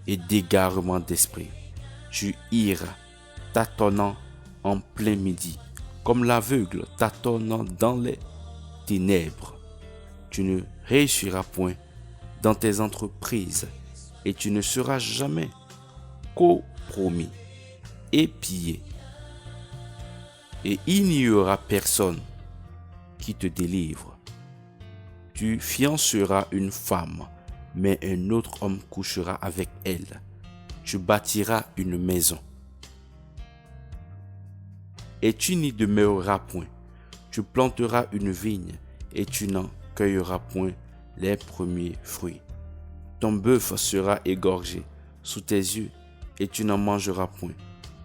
et d'égarement d'esprit. Tu iras tâtonnant en plein midi, comme l'aveugle tâtonnant dans les ténèbres. Tu ne réussiras point dans tes entreprises, et tu ne seras jamais compromis, épié, et il n'y aura personne qui te délivre. Tu fianceras une femme, mais un autre homme couchera avec elle. Tu bâtiras une maison, et tu n'y demeureras point. Tu planteras une vigne, et tu n'en cueilleras point les premiers fruits. Ton bœuf sera égorgé sous tes yeux, et tu n'en mangeras point.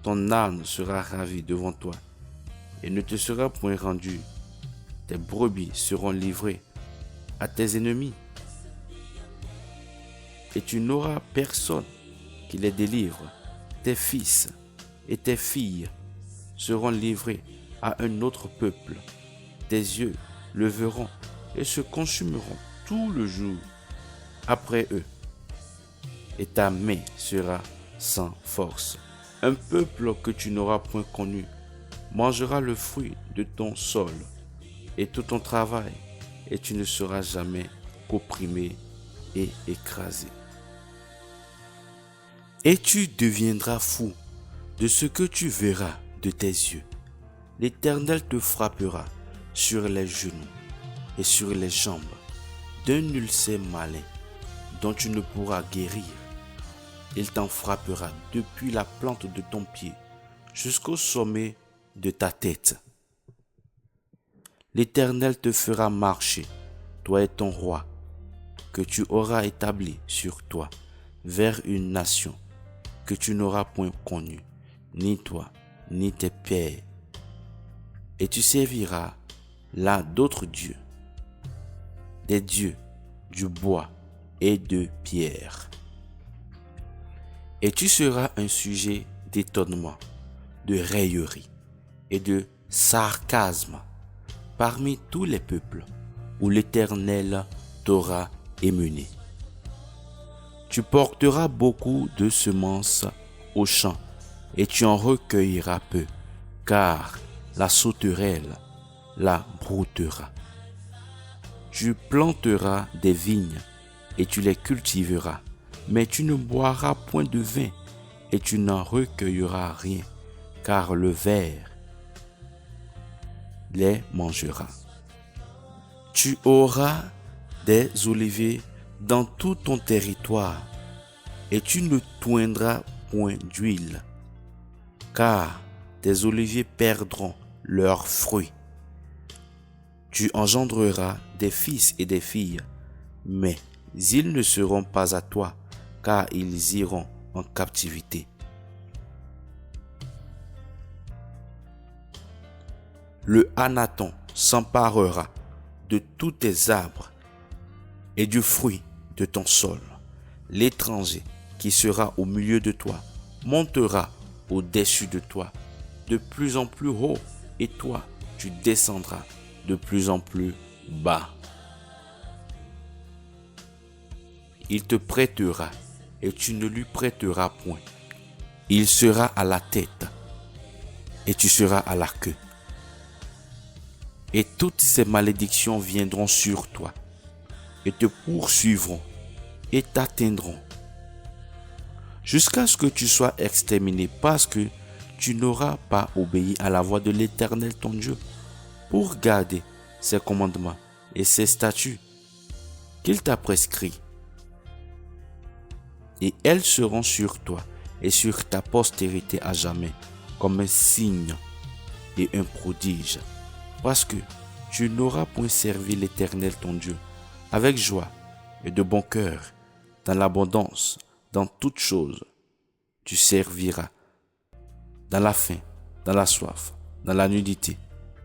Ton âne sera ravi devant toi, et ne te sera point rendu. Tes brebis seront livrées à tes ennemis, et tu n'auras personne qui les délivre. Tes fils et tes filles seront livrés à un autre peuple. Tes yeux le verront et se consumeront tout le jour après eux, et ta main sera sans force. Un peuple que tu n'auras point connu mangera le fruit de ton sol et tout ton travail, et tu ne seras jamais qu'opprimé et écrasé. Et tu deviendras fou de ce que tu verras de tes yeux. L'Éternel te frappera sur les genoux et sur les jambes d'un ulcère malin dont tu ne pourras guérir. Il t'en frappera depuis la plante de ton pied jusqu'au sommet de ta tête. L'Éternel te fera marcher, toi et ton roi, que tu auras établi sur toi, vers une nation que tu n'auras point connue, ni toi, ni tes pères. Et tu serviras là d'autres dieux, des dieux du bois et de pierre. Et tu seras un sujet d'étonnement, de raillerie et de sarcasme parmi tous les peuples où l'Éternel t'aura émené. Tu porteras beaucoup de semences au champ, et tu en recueilleras peu, car la sauterelle la broutera. Tu planteras des vignes, et tu les cultiveras, mais tu ne boiras point de vin, et tu n'en recueilleras rien, car le ver les mangera. Tu auras des oliviers dans tout ton territoire, et tu ne toindras point d'huile, car tes oliviers perdront leurs fruits. Tu engendreras des fils et des filles, mais ils ne seront pas à toi, car ils iront en captivité. Le anaton s'emparera de tous tes arbres et du fruit de ton sol. L'étranger qui sera au milieu de toi montera au-dessus de toi de plus en plus haut, et toi, tu descendras de plus en plus bas. Il te prêtera et tu ne lui prêteras point. Il sera à la tête et tu seras à la queue. Et toutes ces malédictions viendront sur toi et te poursuivront et t'atteindront jusqu'à ce que tu sois exterminé, parce que tu n'auras pas obéi à la voix de l'Éternel ton Dieu pour garder ses commandements et ses statuts qu'il t'a prescrits. Et elles seront sur toi et sur ta postérité à jamais comme un signe et un prodige, parce que tu n'auras point servi l'Éternel ton Dieu avec joie et de bon cœur, dans l'abondance, dans toutes choses. Tu serviras dans la faim, dans la soif, dans la nudité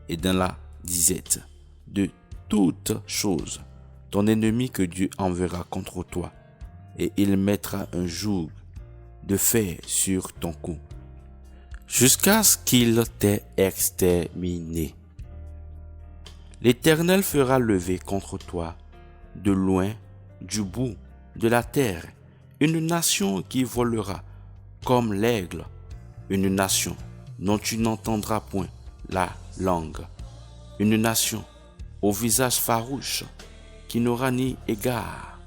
et dans la disette. De toutes choses, ton ennemi que Dieu enverra contre toi, et il mettra un joug de fer sur ton cou, jusqu'à ce qu'il t'ait exterminé. L'Éternel fera lever contre toi, de loin, du bout de la terre, une nation qui volera comme l'aigle, une nation dont tu n'entendras point la langue, une nation au visage farouche qui n'aura ni égard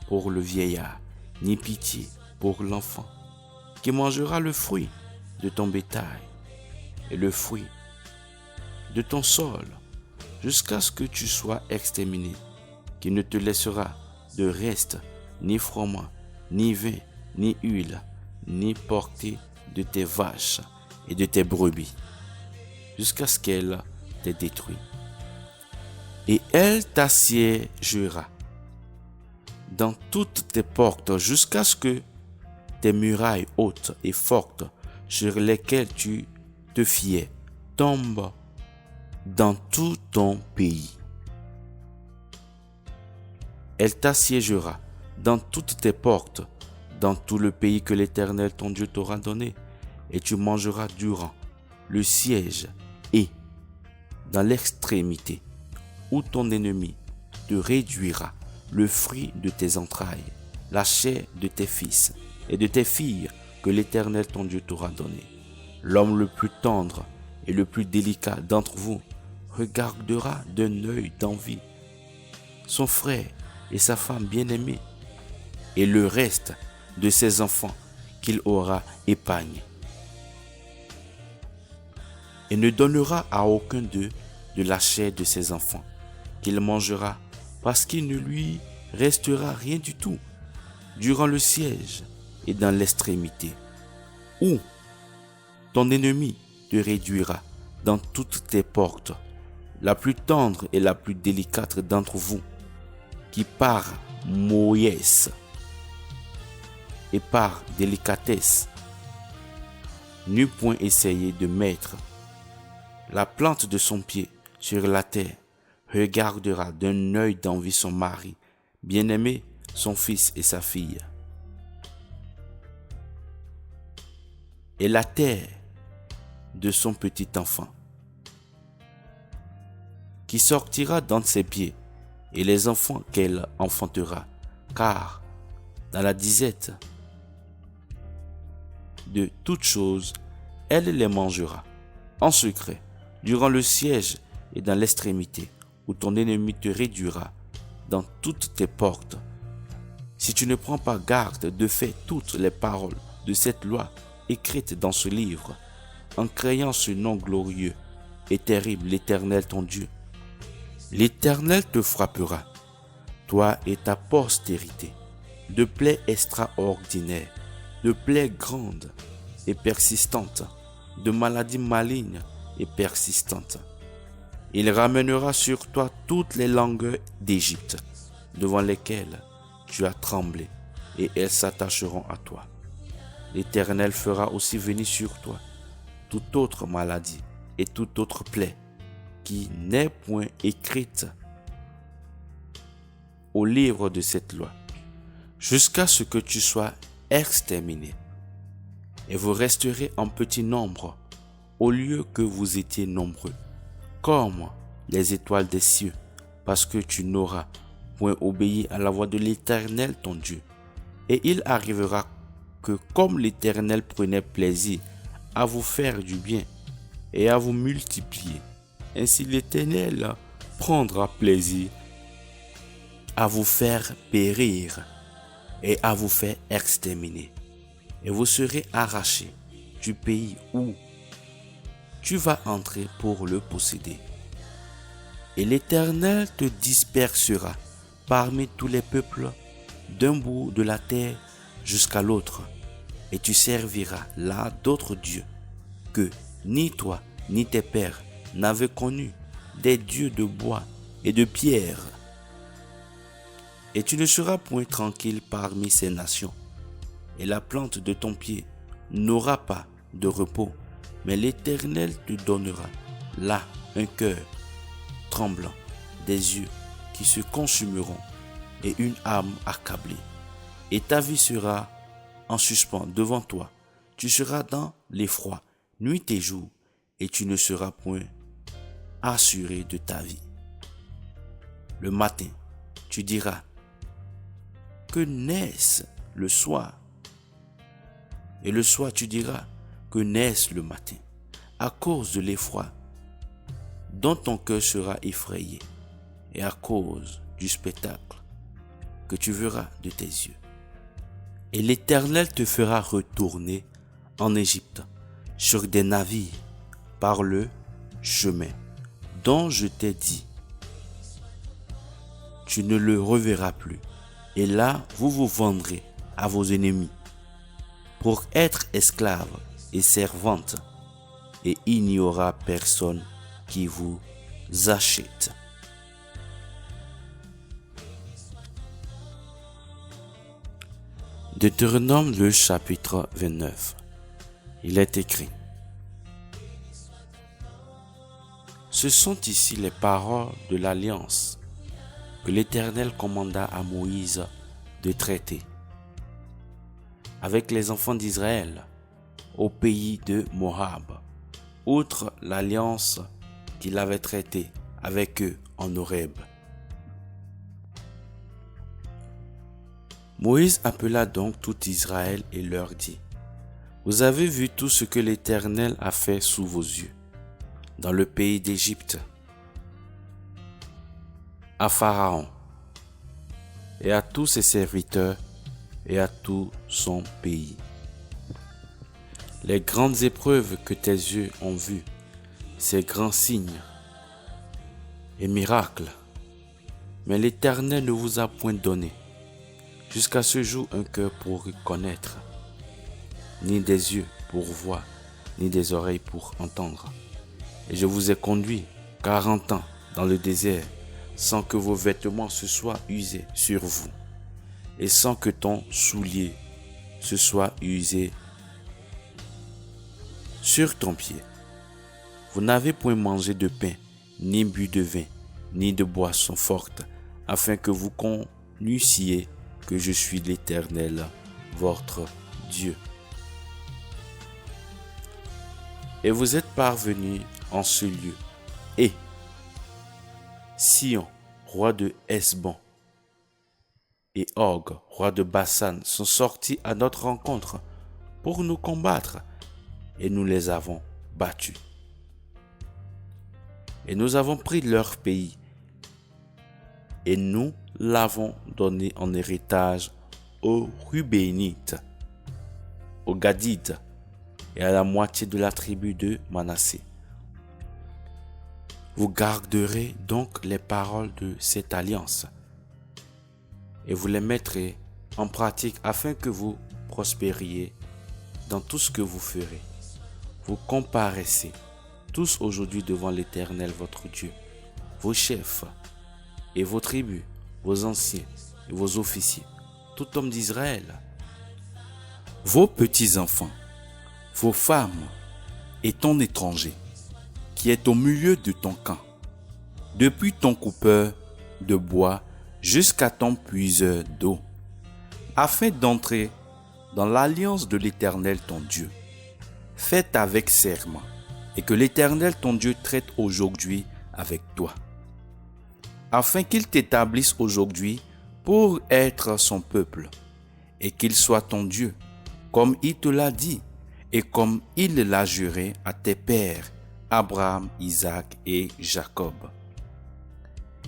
pour le vieillard, ni pitié pour l'enfant, qui mangera le fruit de ton bétail et le fruit de ton sol, jusqu'à ce que tu sois exterminé, qui ne te laissera de reste, ni froment, ni vin, ni huile, ni portée de tes vaches et de tes brebis, jusqu'à ce qu'elle t'ait détruit. Et elle t'assiégera dans toutes tes portes, jusqu'à ce que tes murailles hautes et fortes, sur lesquelles tu te fiais, tombent dans tout ton pays. Elle t'assiégera dans toutes tes portes, dans tout le pays que l'Éternel ton Dieu t'aura donné, et tu mangeras durant le siège et dans l'extrémité où ton ennemi te réduira le fruit de tes entrailles, la chair de tes fils et de tes filles que l'Éternel ton Dieu t'aura donné. L'homme le plus tendre et le plus délicat d'entre vous regardera d'un œil d'envie son frère et sa femme bien-aimée, et le reste de ses enfants qu'il aura épargnés, et ne donnera à aucun d'eux de la chair de ses enfants qu'il mangera, parce qu'il ne lui restera rien du tout durant le siège et dans l'extrémité, où ton ennemi te réduira dans toutes tes portes, la plus tendre et la plus délicate d'entre vous, qui par mollesse et par délicatesse n'eût point essayé de mettre la plante de son pied sur la terre, regardera d'un œil d'envie son mari bien-aimé, son fils et sa fille. Et la terre de son petit enfant, qui sortira d'entre ses pieds, et les enfants qu'elle enfantera, car dans la disette de toutes choses, elle les mangera en secret, durant le siège et dans l'extrémité, où ton ennemi te réduira dans toutes tes portes. Si tu ne prends pas garde de faire toutes les paroles de cette loi écrite dans ce livre, en créant ce nom glorieux et terrible, l'Éternel ton Dieu, l'Éternel te frappera, toi et ta postérité, de plaies extraordinaires, de plaies grandes et persistantes, de maladies malignes et persistantes. Il ramènera sur toi toutes les langueurs d'Égypte, devant lesquelles tu as tremblé, et elles s'attacheront à toi. L'Éternel fera aussi venir sur toi toute autre maladie et toute autre plaie qui n'est point écrite au livre de cette loi, jusqu'à ce que tu sois exterminé. Et vous resterez en petit nombre, au lieu que vous étiez nombreux, comme les étoiles des cieux, parce que tu n'auras point obéi à la voix de l'Éternel ton Dieu. Et il arrivera que comme l'Éternel prenait plaisir à vous faire du bien et à vous multiplier, ainsi l'Éternel prendra plaisir à vous faire périr et à vous faire exterminer. Et vous serez arrachés du pays où tu vas entrer pour le posséder. Et l'Éternel te dispersera parmi tous les peuples d'un bout de la terre jusqu'à l'autre, et tu serviras là d'autres dieux que ni toi ni tes pères n'avaient connus, des dieux de bois et de pierre. Et tu ne seras point tranquille parmi ces nations, et la plante de ton pied n'aura pas de repos, mais l'Éternel te donnera là un cœur tremblant, des yeux qui se consumeront et une âme accablée. Et ta vie sera en suspens devant toi. Tu seras dans l'effroi nuit et jour, et tu ne seras point assuré de ta vie. Le matin, tu diras, que n'est-ce le soir? Et le soir, tu diras, que n'est-ce le matin? À cause de l'effroi dont ton cœur sera effrayé, et à cause du spectacle que tu verras de tes yeux. Et l'Éternel te fera retourner en Égypte sur des navires par le chemin dont je t'ai dit. Tu ne le reverras plus. Et là, vous vous vendrez à vos ennemis pour être esclaves et servantes, et il n'y aura personne qui vous achète. Deutéronome le chapitre 29. Il est écrit: Ce sont ici les paroles de l'alliance que l'Éternel commanda à Moïse de traiter avec les enfants d'Israël au pays de Moab, outre l'alliance qu'il avait traitée avec eux en Horeb. Moïse appela donc tout Israël et leur dit: Vous avez vu tout ce que l'Éternel a fait sous vos yeux, dans le pays d'Égypte, à Pharaon et à tous ses serviteurs et à tout son pays. Les grandes épreuves que tes yeux ont vues, ces grands signes et miracles, mais l'Éternel ne vous a point donné jusqu'à ce jour un cœur pour connaître, ni des yeux pour voir, ni des oreilles pour entendre. Et je vous ai conduit 40 ans dans le désert, sans que vos vêtements se soient usés sur vous, et sans que ton soulier se soit usé sur ton pied. Vous n'avez point mangé de pain, ni bu de vin, ni de boisson forte, afin que vous connussiez que je suis l'Éternel, votre Dieu. Et vous êtes parvenus en ce lieu, et Sion, roi de Hesbon, et Og, roi de Basan, sont sortis à notre rencontre pour nous combattre, et nous les avons battus. Et nous avons pris leur pays, et nous l'avons donné en héritage aux Rubénites, aux Gadites, et à la moitié de la tribu de Manassé. Vous garderez donc les paroles de cette alliance et vous les mettrez en pratique afin que vous prospériez dans tout ce que vous ferez. Vous comparaissez tous aujourd'hui devant l'Éternel votre Dieu, vos chefs et vos tribus, vos anciens et vos officiers, tout homme d'Israël, vos petits-enfants, vos femmes et ton étranger qui est au milieu de ton camp, depuis ton coupeur de bois jusqu'à ton puiseur d'eau, afin d'entrer dans l'alliance de l'Éternel ton Dieu, faite avec serment, et que l'Éternel ton Dieu traite aujourd'hui avec toi, afin qu'il t'établisse aujourd'hui pour être son peuple, et qu'il soit ton Dieu, comme il te l'a dit, et comme il l'a juré à tes pères, Abraham, Isaac et Jacob.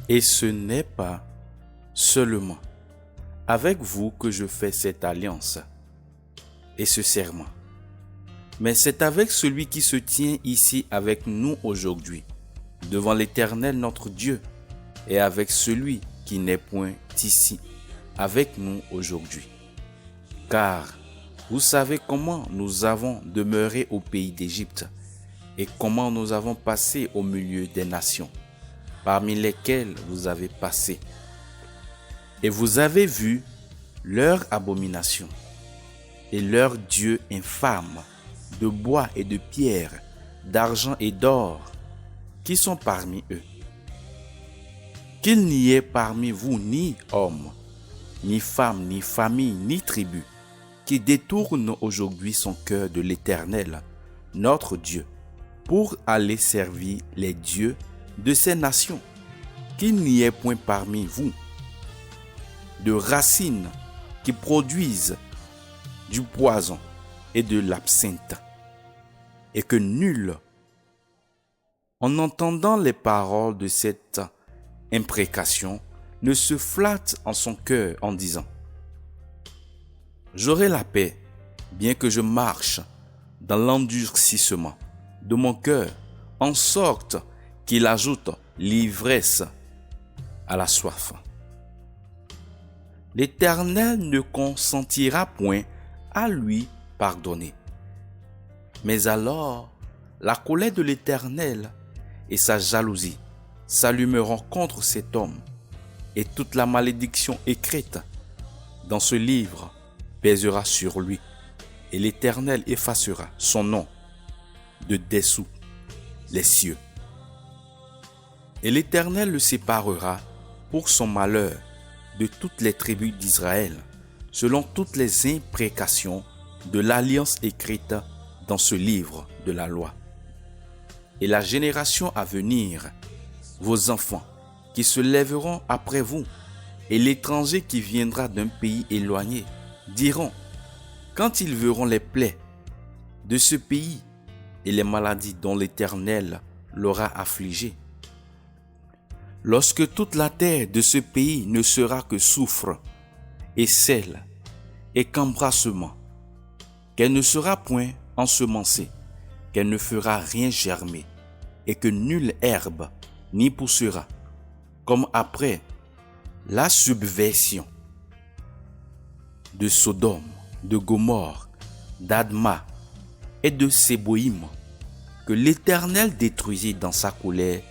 Et ce n'est pas seulement avec vous que je fais cette alliance et ce serment, mais c'est avec celui qui se tient ici avec nous aujourd'hui, devant l'Éternel notre Dieu, et avec celui qui n'est point ici avec nous aujourd'hui. Car vous savez comment nous avons demeuré au pays d'Égypte et comment nous avons passé au milieu des nations, parmi lesquelles vous avez passé. Et vous avez vu leurs abominations et leurs dieux infâmes, de bois et de pierre, d'argent et d'or, qui sont parmi eux. Qu'il n'y ait parmi vous ni homme, ni femme, ni famille, ni tribu, qui détourne aujourd'hui son cœur de l'Éternel, notre Dieu, pour aller servir les dieux de ces nations. Qu'il n'y ait point parmi vous de racines qui produisent du poison et de l'absinthe, et que nul, en entendant les paroles de cette imprécation, ne se flatte en son cœur en disant: j'aurai la paix, bien que je marche dans l'endurcissement de mon cœur, en sorte qu'il ajoute l'ivresse à la soif. L'Éternel ne consentira point à lui pardonner. Mais alors, la colère de l'Éternel et sa jalousie s'allumeront contre cet homme, et toute la malédiction écrite dans ce livre pèsera sur lui, et l'Éternel effacera son nom de dessous les cieux. Et l'Éternel le séparera pour son malheur de toutes les tribus d'Israël, selon toutes les imprécations de l'alliance écrite dans ce livre de la loi. Et la génération à venir, vos enfants, qui se lèveront après vous, et l'étranger qui viendra d'un pays éloigné, diront, quand ils verront les plaies de ce pays et les maladies dont l'Éternel l'aura affligé, lorsque toute la terre de ce pays ne sera que soufre et sel et qu'embrassement, qu'elle ne sera point ensemencée, qu'elle ne fera rien germer, et que nulle herbe n'y poussera, comme après la subversion de Sodome, de Gomorrhe, d'Adma et de Séboïm, que l'Éternel détruisit dans sa colère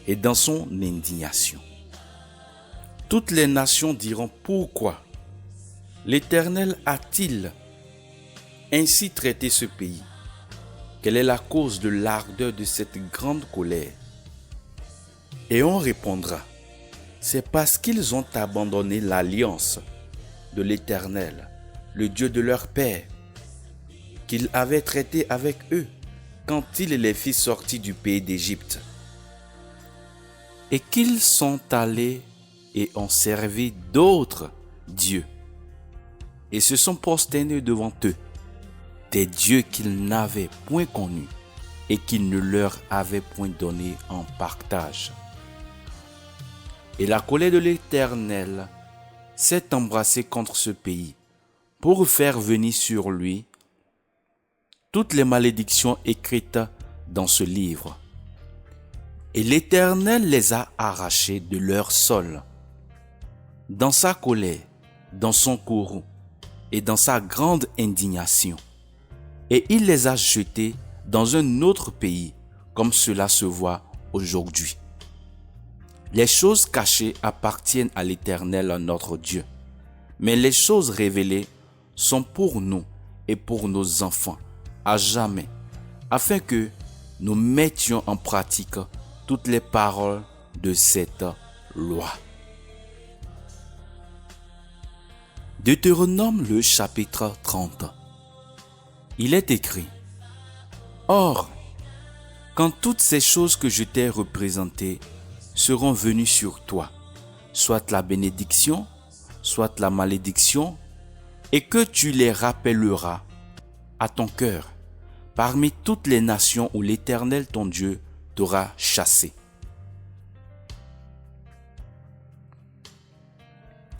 et dans son indignation. Toutes les nations diront: pourquoi l'Éternel a-t-il ainsi traité ce pays? Quelle est la cause de l'ardeur de cette grande colère? Et on répondra: c'est parce qu'ils ont abandonné l'alliance de l'Éternel, le Dieu de leur père, qu'il avait traité avec eux quand il les fit sortir du pays d'Égypte, et qu'ils sont allés et ont servi d'autres dieux, et se sont prosternés devant eux, des dieux qu'ils n'avaient point connus et qu'ils ne leur avaient point donné en partage. Et la colère de l'Éternel s'est embrassée contre ce pays pour faire venir sur lui toutes les malédictions écrites dans ce livre. Et l'Éternel les a arrachés de leur sol, dans sa colère, dans son courroux et dans sa grande indignation. Et il les a jetés dans un autre pays, comme cela se voit aujourd'hui. Les choses cachées appartiennent à l'Éternel notre Dieu, mais les choses révélées sont pour nous et pour nos enfants à jamais, afin que nous mettions en pratique toutes les paroles de cette loi. Deutéronome le chapitre 30. Il est écrit: Or, quand toutes ces choses que je t'ai représentées seront venues sur toi, soit la bénédiction, soit la malédiction, et que tu les rappelleras à ton cœur parmi toutes les nations où l'Éternel ton Dieu t'aura chassé,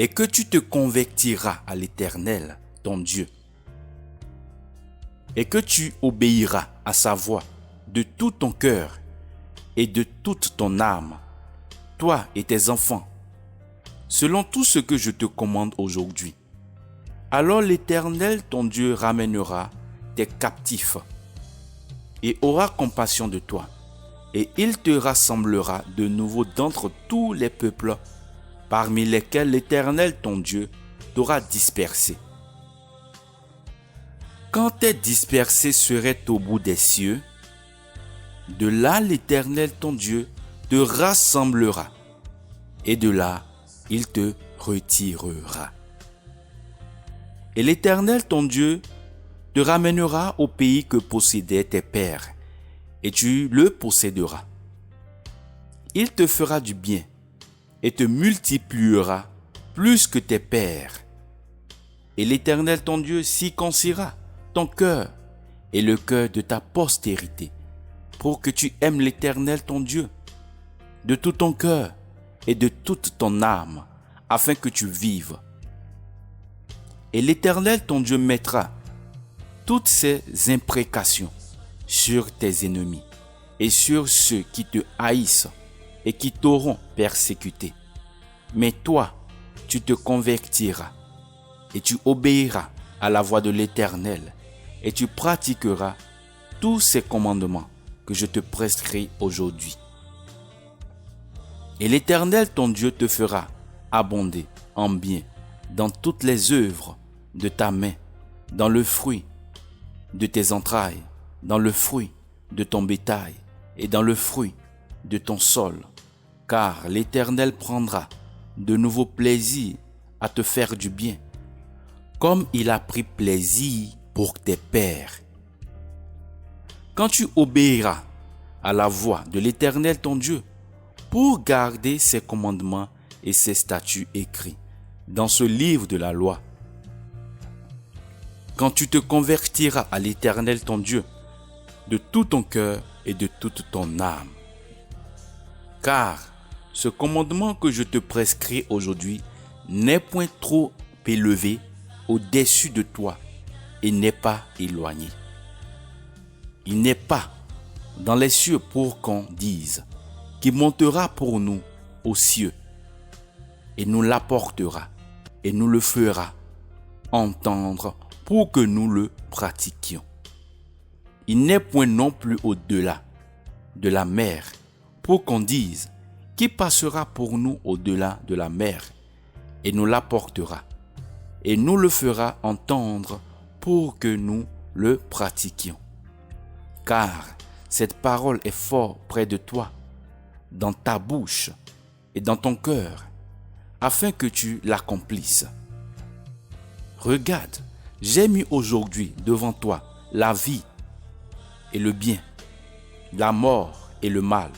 et que tu te convertiras à l'Éternel ton Dieu, et que tu obéiras à sa voix de tout ton cœur et de toute ton âme, toi et tes enfants, selon tout ce que je te commande aujourd'hui. Alors l'Éternel ton Dieu ramènera tes captifs et aura compassion de toi, et il te rassemblera de nouveau d'entre tous les peuples parmi lesquels l'Éternel ton Dieu t'aura dispersé. Quand tes dispersés seraient au bout des cieux, de là l'Éternel ton Dieu te rassemblera, et de là il te retirera. Et l'Éternel ton Dieu te ramènera au pays que possédaient tes pères, et tu le posséderas. Il te fera du bien, et te multipliera plus que tes pères. Et l'Éternel ton Dieu circoncira ton cœur et le cœur de ta postérité, pour que tu aimes l'Éternel ton Dieu de tout ton cœur et de toute ton âme, afin que tu vives. Et l'Éternel ton Dieu mettra toutes ces imprécations sur tes ennemis et sur ceux qui te haïssent et qui t'auront persécuté. Mais toi, tu te convertiras et tu obéiras à la voix de l'Éternel et tu pratiqueras tous ces commandements que je te prescris aujourd'hui. Et l'Éternel ton Dieu te fera abonder en bien dans toutes les œuvres de ta main, dans le fruit de tes entrailles, dans le fruit de ton bétail et dans le fruit de ton sol, car l'Éternel prendra de nouveau plaisir à te faire du bien, comme il a pris plaisir pour tes pères. Quand tu obéiras à la voix de l'Éternel ton Dieu, pour garder ses commandements et ses statuts écrits dans ce livre de la loi, quand tu te convertiras à l'Éternel ton Dieu de tout ton cœur et de toute ton âme. Car ce commandement que je te prescris aujourd'hui n'est point trop élevé au-dessus de toi et n'est pas éloigné. Il n'est pas dans les cieux pour qu'on dise qu'il montera pour nous aux cieux et nous l'apportera et nous le fera entendre pour que nous le pratiquions. Il n'est point non plus au-delà de la mer pour qu'on dise qui passera pour nous au-delà de la mer et nous l'apportera et nous le fera entendre pour que nous le pratiquions. Car cette parole est fort près de toi, dans ta bouche et dans ton cœur, afin que tu l'accomplisses. Regarde, j'ai mis aujourd'hui devant toi la vie et le bien, la mort et le mal.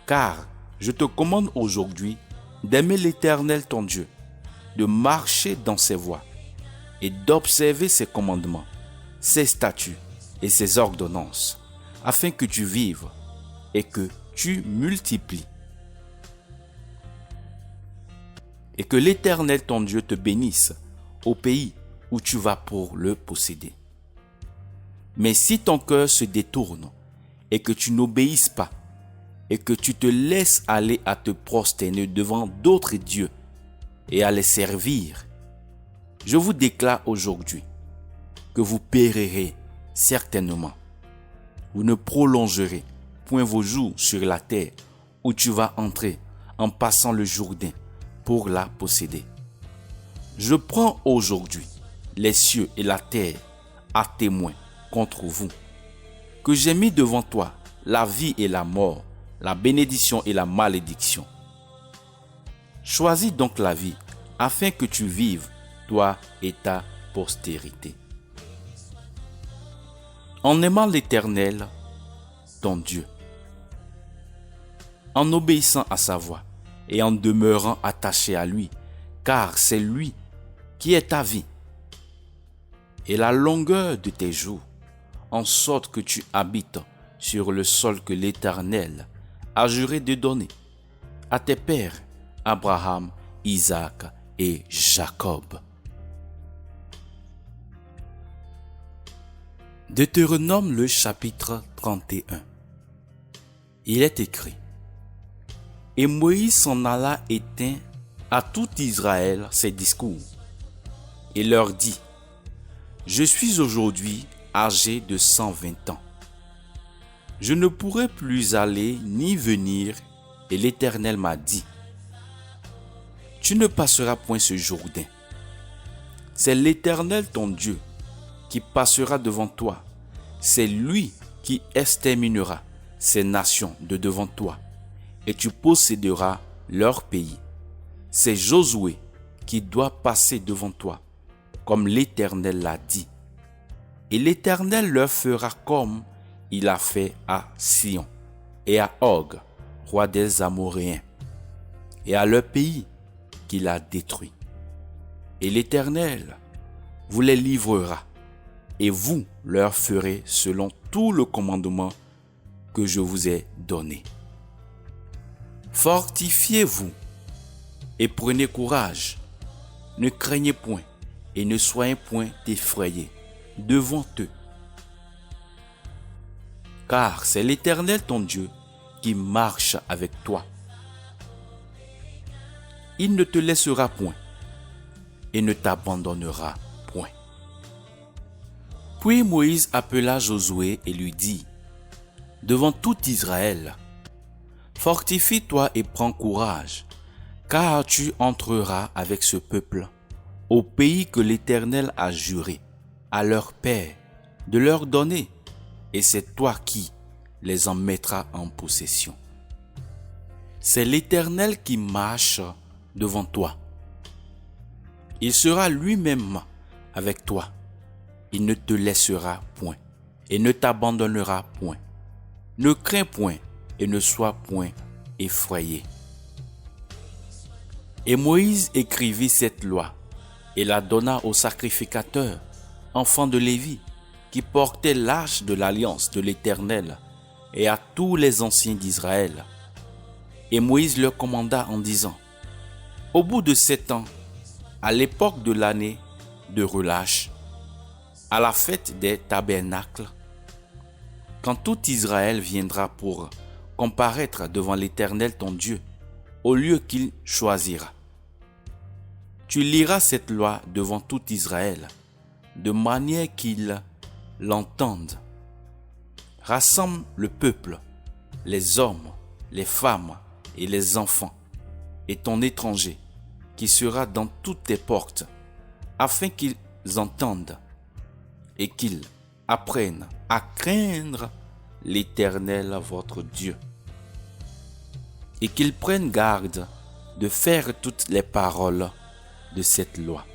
Car je te commande aujourd'hui d'aimer l'Éternel ton Dieu, de marcher dans ses voies et d'observer ses commandements, ses statuts et ses ordonnances, afin que tu vives et que tu multiplies. Et que l'Éternel ton Dieu te bénisse au pays où tu vas pour le posséder. Mais si ton cœur se détourne et que tu n'obéisses pas et que tu te laisses aller à te prosterner devant d'autres dieux et à les servir, je vous déclare aujourd'hui que vous périrez certainement. Vous ne prolongerez point vos jours sur la terre où tu vas entrer en passant le Jourdain pour la posséder. Je prends aujourd'hui les cieux et la terre à témoin contre vous, que j'ai mis devant toi la vie et la mort, la bénédiction et la malédiction. Choisis donc la vie afin que tu vives, toi et ta postérité. En aimant l'Éternel, ton Dieu, en obéissant à sa voix et en demeurant attaché à lui, car c'est lui qui est ta vie et la longueur de tes jours, en sorte que tu habites sur le sol que l'Éternel a juré de donner à tes pères, Abraham, Isaac et Jacob. Deutéronome le chapitre 31. Il est écrit: Et Moïse s'en alla et tint à tout Israël ses discours, et leur dit: Je suis aujourd'hui âgé de 120 ans. Je ne pourrai plus aller ni venir, et l'Éternel m'a dit: Tu ne passeras point ce Jourdain. C'est l'Éternel ton Dieu qui passera devant toi. C'est lui qui exterminera ces nations de devant toi, et tu posséderas leur pays. C'est Josué qui doit passer devant toi, comme l'Éternel l'a dit. Et l'Éternel leur fera comme il a fait à Sion et à Og, roi des Amoréens, et à leur pays qu'il a détruit. Et l'Éternel vous les livrera, et vous leur ferez selon tout le commandement que je vous ai donné. Fortifiez-vous et prenez courage. Ne craignez point et ne soyez point effrayés devant eux. Car c'est l'Éternel ton Dieu qui marche avec toi. Il ne te laissera point et ne t'abandonnera point. Puis Moïse appela Josué et lui dit, devant tout Israël: Fortifie-toi et prends courage, car tu entreras avec ce peuple au pays que l'Éternel a juré à leur père de leur donner, et c'est toi qui les en mettras en possession. C'est l'Éternel qui marche devant toi. Il sera lui-même avec toi. Il ne te laissera point et ne t'abandonnera point. Ne crains point et ne sois point effrayé. Et Moïse écrivit cette loi et la donna aux sacrificateurs, enfants de Lévi, qui portaient l'arche de l'alliance de l'Éternel, et à tous les anciens d'Israël. Et Moïse leur commanda en disant: Au bout de 7 ans, à l'époque de l'année de relâche, à la fête des tabernacles, quand tout Israël viendra pour comparaître devant l'Éternel ton Dieu, au lieu qu'il choisira, tu liras cette loi devant tout Israël, de manière qu'ils l'entendent. Rassemble le peuple, les hommes, les femmes et les enfants, et ton étranger, qui sera dans toutes tes portes, afin qu'ils entendent et qu'ils apprennent à craindre l'Éternel votre Dieu, et qu'ils prennent garde de faire toutes les paroles de cette loi,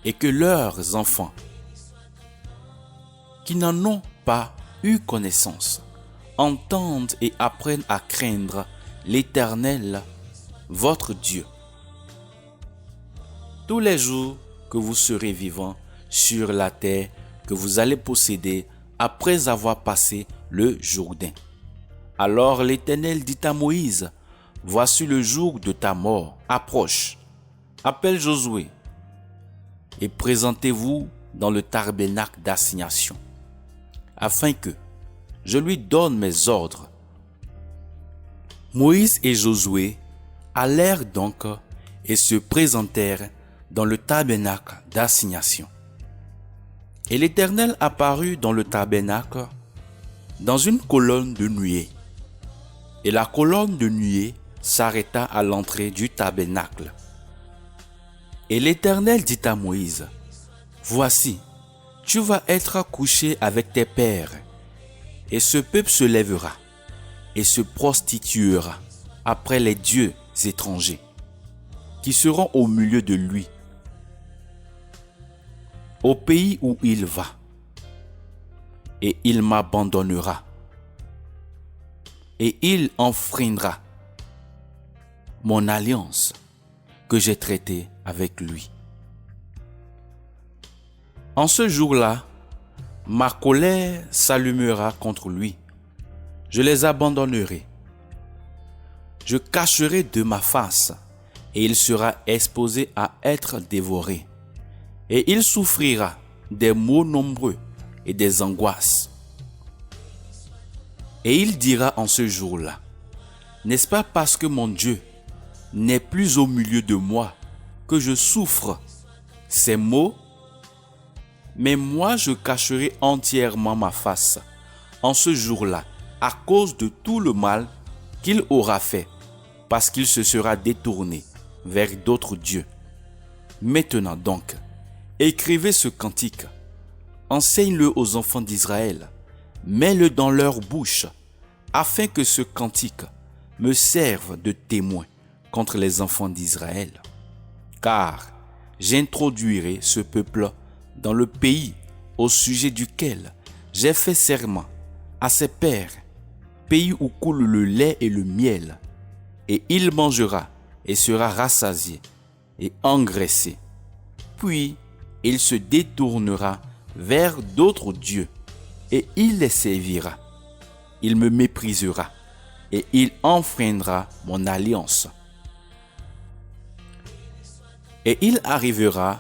et que leurs enfants, qui n'en ont pas eu connaissance, entendent et apprennent à craindre l'Éternel votre Dieu. Tous les jours que vous serez vivants sur la terre que vous allez posséder après avoir passé le Jourdain. Alors l'Éternel dit à Moïse: Voici le jour de ta mort approche. Appelle Josué et présentez-vous dans le tabernacle d'assignation, afin que je lui donne mes ordres. Moïse et Josué allèrent donc et se présentèrent dans le tabernacle d'assignation. Et l'Éternel apparut dans le tabernacle dans une colonne de nuée. Et la colonne de nuée s'arrêta à l'entrée du tabernacle. Et l'Éternel dit à Moïse: Voici, tu vas être couché avec tes pères, et ce peuple se lèvera et se prostituera après les dieux étrangers qui seront au milieu de lui, au pays où il va, et il m'abandonnera, et il enfreindra mon alliance que j'ai traitée avec lui. En ce jour-là, ma colère s'allumera contre lui. Je les abandonnerai. Je cacherai de ma face, et il sera exposé à être dévoré. Et il souffrira des maux nombreux et des angoisses. Et il dira en ce jour-là, n'est-ce pas parce que mon Dieu n'est plus au milieu de moi que je souffre ces maux? Mais moi je cacherai entièrement ma face en ce jour-là à cause de tout le mal qu'il aura fait, parce qu'il se sera détourné vers d'autres dieux. Maintenant donc, écrivez ce cantique, enseigne-le aux enfants d'Israël, mets-le dans leur bouche, afin que ce cantique me serve de témoin contre les enfants d'Israël. Car j'introduirai ce peuple dans le pays au sujet duquel j'ai fait serment à ses pères, pays où coule le lait et le miel, et il mangera et sera rassasié et engraissé. Puis il se détournera vers d'autres dieux et il les servira. Il me méprisera et il enfreindra mon alliance. Et il arrivera,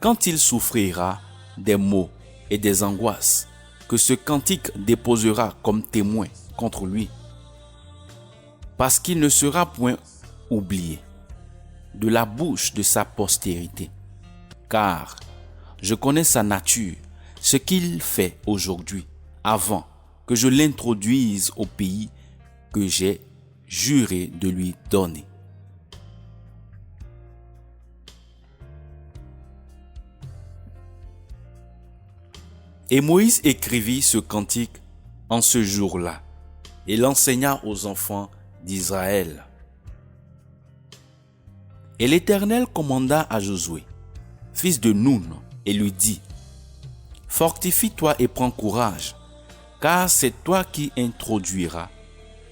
quand il souffrira des maux et des angoisses, que ce cantique déposera comme témoin contre lui, parce qu'il ne sera point oublié de la bouche de sa postérité, car je connais sa nature, ce qu'il fait aujourd'hui, avant que je l'introduise au pays que j'ai juré de lui donner. Et Moïse écrivit ce cantique en ce jour-là et l'enseigna aux enfants d'Israël. Et l'Éternel commanda à Josué, fils de Nun, et lui dit, « Fortifie-toi et prends courage, car c'est toi qui introduiras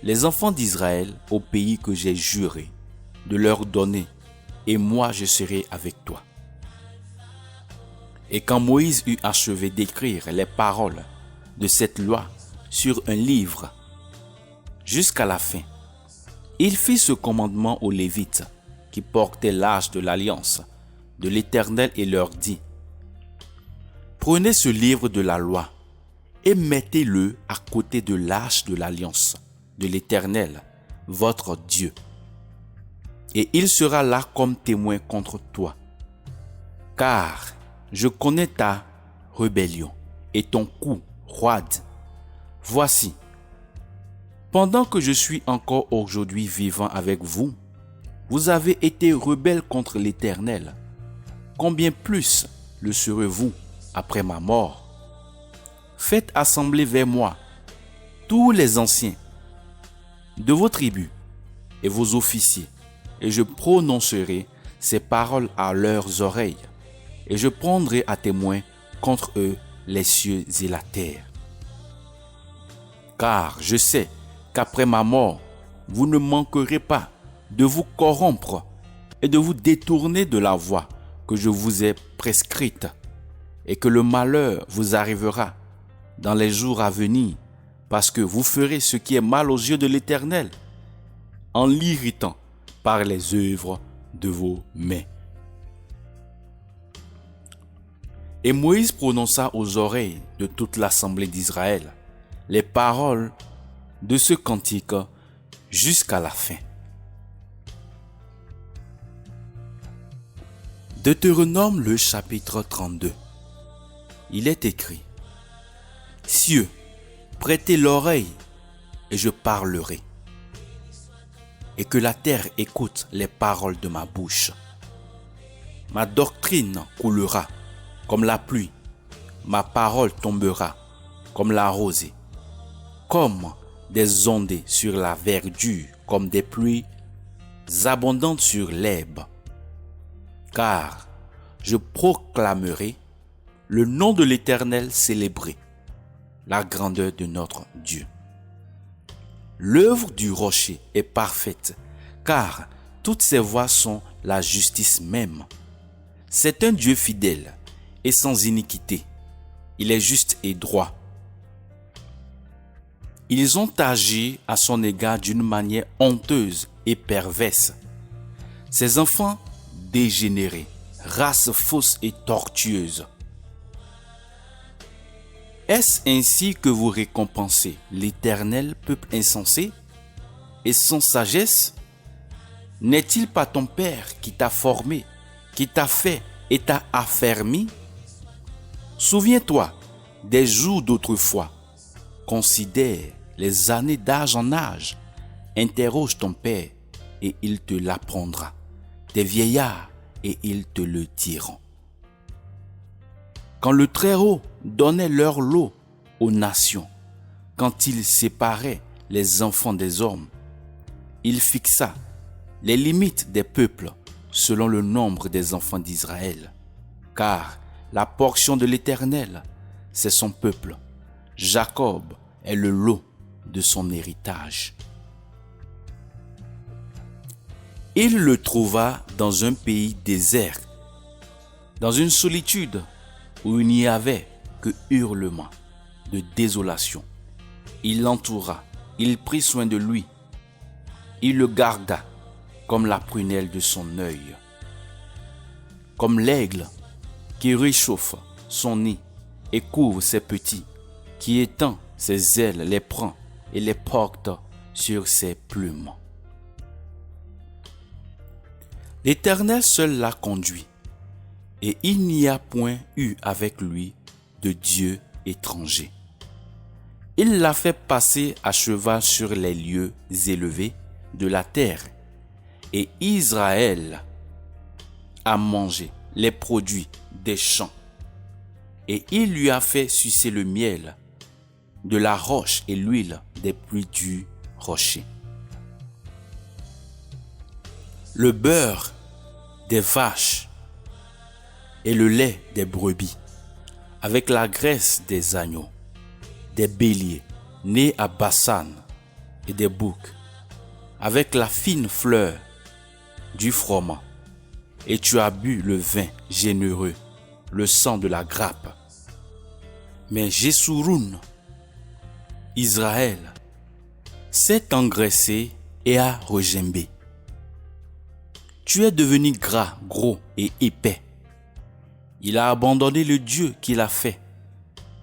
les enfants d'Israël au pays que j'ai juré de leur donner, et moi je serai avec toi. » Et quand Moïse eut achevé d'écrire les paroles de cette loi sur un livre, jusqu'à la fin, il fit ce commandement aux Lévites qui portaient l'arche de l'alliance de l'Éternel et leur dit, « Prenez ce livre de la loi et mettez-le à côté de l'arche de l'alliance de l'Éternel, votre Dieu. Et il sera là comme témoin contre toi, car je connais ta rébellion et ton cou roide. Voici, pendant que je suis encore aujourd'hui vivant avec vous, vous avez été rebelles contre l'Éternel. Combien plus le serez-vous après ma mort? Faites assembler vers moi tous les anciens de vos tribus et vos officiers, et je prononcerai ces paroles à leurs oreilles, et je prendrai à témoin contre eux les cieux et la terre. Car je sais qu'après ma mort, vous ne manquerez pas de vous corrompre et de vous détourner de la voie que je vous ai prescrite, et que le malheur vous arrivera dans les jours à venir, parce que vous ferez ce qui est mal aux yeux de l'Éternel, en l'irritant par les œuvres de vos mains. Et Moïse prononça aux oreilles de toute l'assemblée d'Israël les paroles de ce cantique jusqu'à la fin. Deutéronome le chapitre 32. Il est écrit, « Cieux, prêtez l'oreille et je parlerai, et que la terre écoute les paroles de ma bouche. Ma doctrine coulera comme la pluie, ma parole tombera comme la rosée, comme des ondées sur la verdure comme des pluies abondantes sur l'herbe. Car je proclamerai le nom de l'Éternel célébré, la grandeur de notre Dieu. L'œuvre du rocher est parfaite, car toutes ses voies sont la justice même. C'est un Dieu fidèle et sans iniquité. Il est juste et droit. Ils ont agi à son égard d'une manière honteuse et perverse. Ses enfants dégénérés, race fausse et tortueuse. Est-ce ainsi que vous récompensez l'Éternel, peuple insensé, et sans sagesse? N'est-il pas ton Père qui t'a formé, qui t'a fait et t'a affermi? Souviens-toi des jours d'autrefois. Considère les années d'âge en âge. Interroge ton Père et il te l'apprendra. Tes vieillards et ils te le diront. Quand le Très-Haut donnait leur lot aux nations, quand il séparait les enfants des hommes, il fixa les limites des peuples selon le nombre des enfants d'Israël. Car la portion de l'Éternel, c'est son peuple. Jacob est le lot de son héritage. Il le trouva dans un pays désert, dans une solitude où il n'y avait que hurlements de désolation. Il l'entoura, il prit soin de lui, il le garda comme la prunelle de son œil. Comme l'aigle qui réchauffe son nid et couvre ses petits, qui étend ses ailes, les prend et les porte sur ses plumes. L'Éternel seul l'a conduit, et il n'y a point eu avec lui de Dieu étranger. Il l'a fait passer à cheval sur les lieux élevés de la terre, et Israël a mangé les produits des champs, et il lui a fait sucer le miel de la roche et l'huile des pluies du rocher. Le beurre des vaches et le lait des brebis, avec la graisse des agneaux, des béliers nés à Bassan et des boucs, avec la fine fleur du froment, et tu as bu le vin généreux, le sang de la grappe. Mais Jesouroun, Israël, s'est engraissé et a regimbé. Tu es devenu gras, gros et épais. Il a abandonné le Dieu qu'il a fait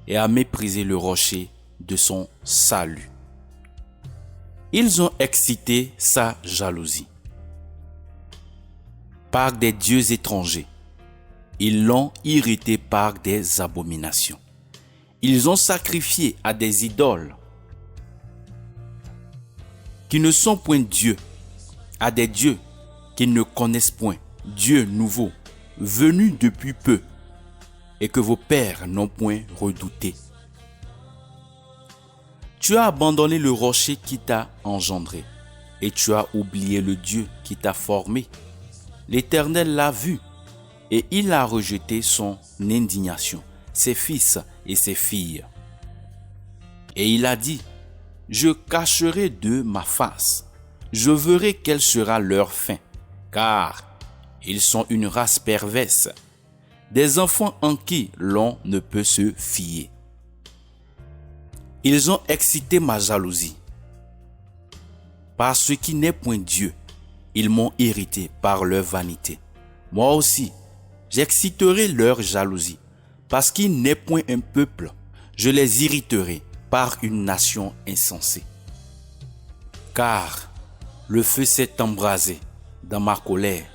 et a méprisé le rocher de son salut. Ils ont excité sa jalousie par des dieux étrangers. Ils l'ont irrité par des abominations. Ils ont sacrifié à des idoles qui ne sont point dieux, à des dieux qu'ils ne connaissent point, Dieu nouveau, venu depuis peu, et que vos pères n'ont point redouté. Tu as abandonné le rocher qui t'a engendré, et tu as oublié le Dieu qui t'a formé. L'Éternel l'a vu, et il a rejeté son indignation, ses fils et ses filles. Et il a dit, je cacherai d'eux ma face, je verrai quelle sera leur fin. Car ils sont une race perverse, des enfants en qui l'on ne peut se fier. Ils ont excité ma jalousie. Par ce qui n'est point Dieu, ils m'ont irrité par leur vanité. Moi aussi, j'exciterai leur jalousie. Parce qu'il n'est point un peuple, je les irriterai par une nation insensée. Car le feu s'est embrasé dans ma colère,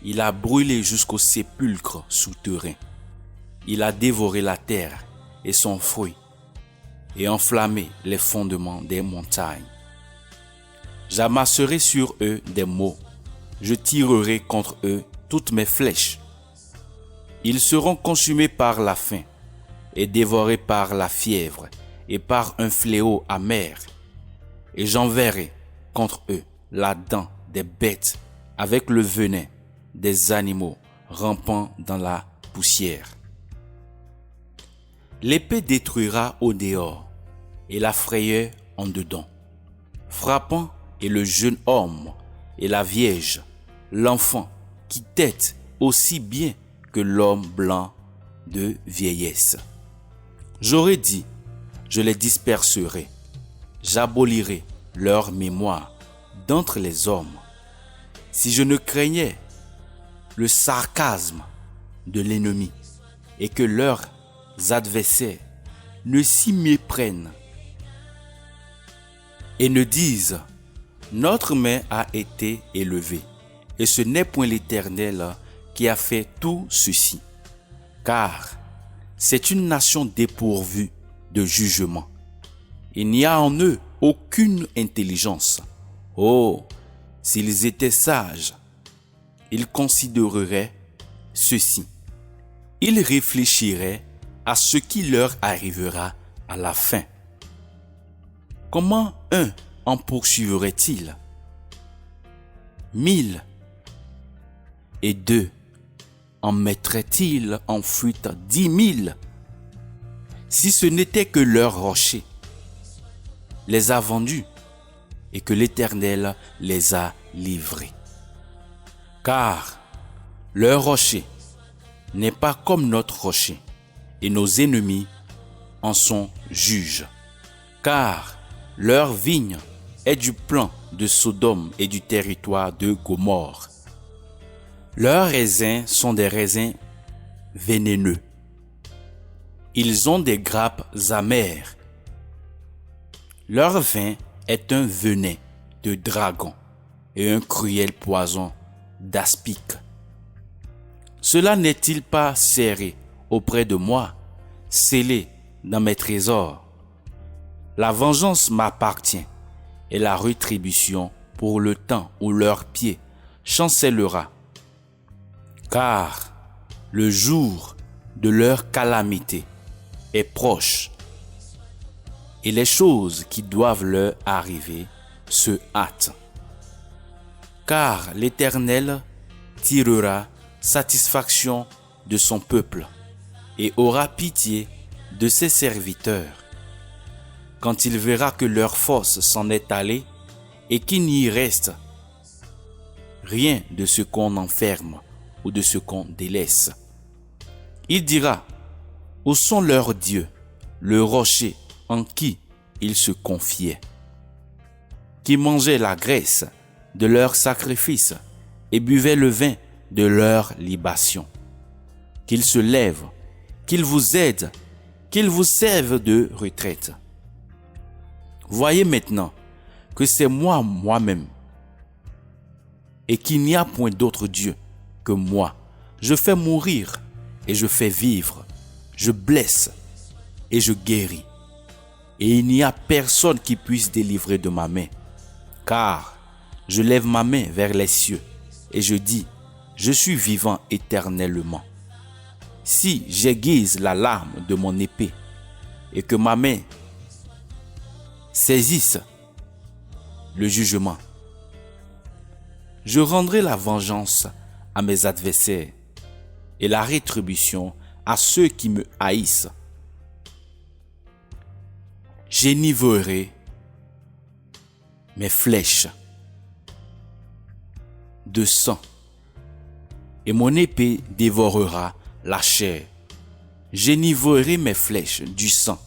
il a brûlé jusqu'au sépulcre souterrain. Il a dévoré la terre et son fruit, et enflammé les fondements des montagnes. J'amasserai sur eux des maux, je tirerai contre eux toutes mes flèches. Ils seront consumés par la faim, et dévorés par la fièvre, et par un fléau amer. et j'enverrai contre eux la dent des bêtes avec le venin des animaux rampant dans la poussière. L'épée détruira au dehors et la frayeur en dedans, frappant et le jeune homme et la vierge, l'enfant qui tête aussi bien que l'homme blanc de vieillesse. J'aurais dit, je les disperserai, j'abolirai leur mémoire d'entre les hommes, si je ne craignais le sarcasme de l'ennemi et que leurs adversaires ne s'y méprennent et ne disent « Notre main a été élevée, et ce n'est point l'Éternel qui a fait tout ceci. » Car c'est une nation dépourvue de jugement. Il n'y a en eux aucune intelligence. Oh, s'ils étaient sages, ils considéreraient ceci. Ils réfléchiraient à ce qui leur arrivera à la fin. Comment un en poursuivrait-il 1000 et 2 en mettrait-il en fuite 10 000 si ce n'était que leur rocher les a vendus et que l'Éternel les a livrés. Car leur rocher n'est pas comme notre rocher, et nos ennemis en sont juges. Car leur vigne est du plan de Sodome et du territoire de Gomorrhe. Leurs raisins sont des raisins vénéneux. Ils ont des grappes amères. Leur vin est un venin de dragon et un cruel poison d'aspic. Cela n'est-il pas serré auprès de moi, scellé dans mes trésors? La vengeance m'appartient et la rétribution pour le temps où leur pied chancellera. Car le jour de leur calamité est proche et les choses qui doivent leur arriver se hâtent. Car l'Éternel tirera satisfaction de son peuple et aura pitié de ses serviteurs. Quand il verra que leur force s'en est allée et qu'il n'y reste rien de ce qu'on enferme ou de ce qu'on délaisse, il dira, où sont leurs dieux, le rocher en qui ils se confiaient, qui mangeaient la graisse de leurs sacrifices et buvaient le vin de leurs libations. Qu'ils se lèvent, qu'ils vous aident, qu'ils vous servent de retraite. Voyez maintenant que c'est moi-même, et qu'il n'y a point d'autre Dieu que moi. Je fais mourir et je fais vivre, je blesse et je guéris. Et il n'y a personne qui puisse délivrer de ma main. Car je lève ma main vers les cieux et je dis, je suis vivant éternellement. Si j'aiguise la lame de mon épée et que ma main saisisse le jugement, je rendrai la vengeance à mes adversaires et la rétribution à ceux qui me haïssent. J'enivrerai mes flèches de sang et mon épée dévorera la chair. J'enivrerai mes flèches du sang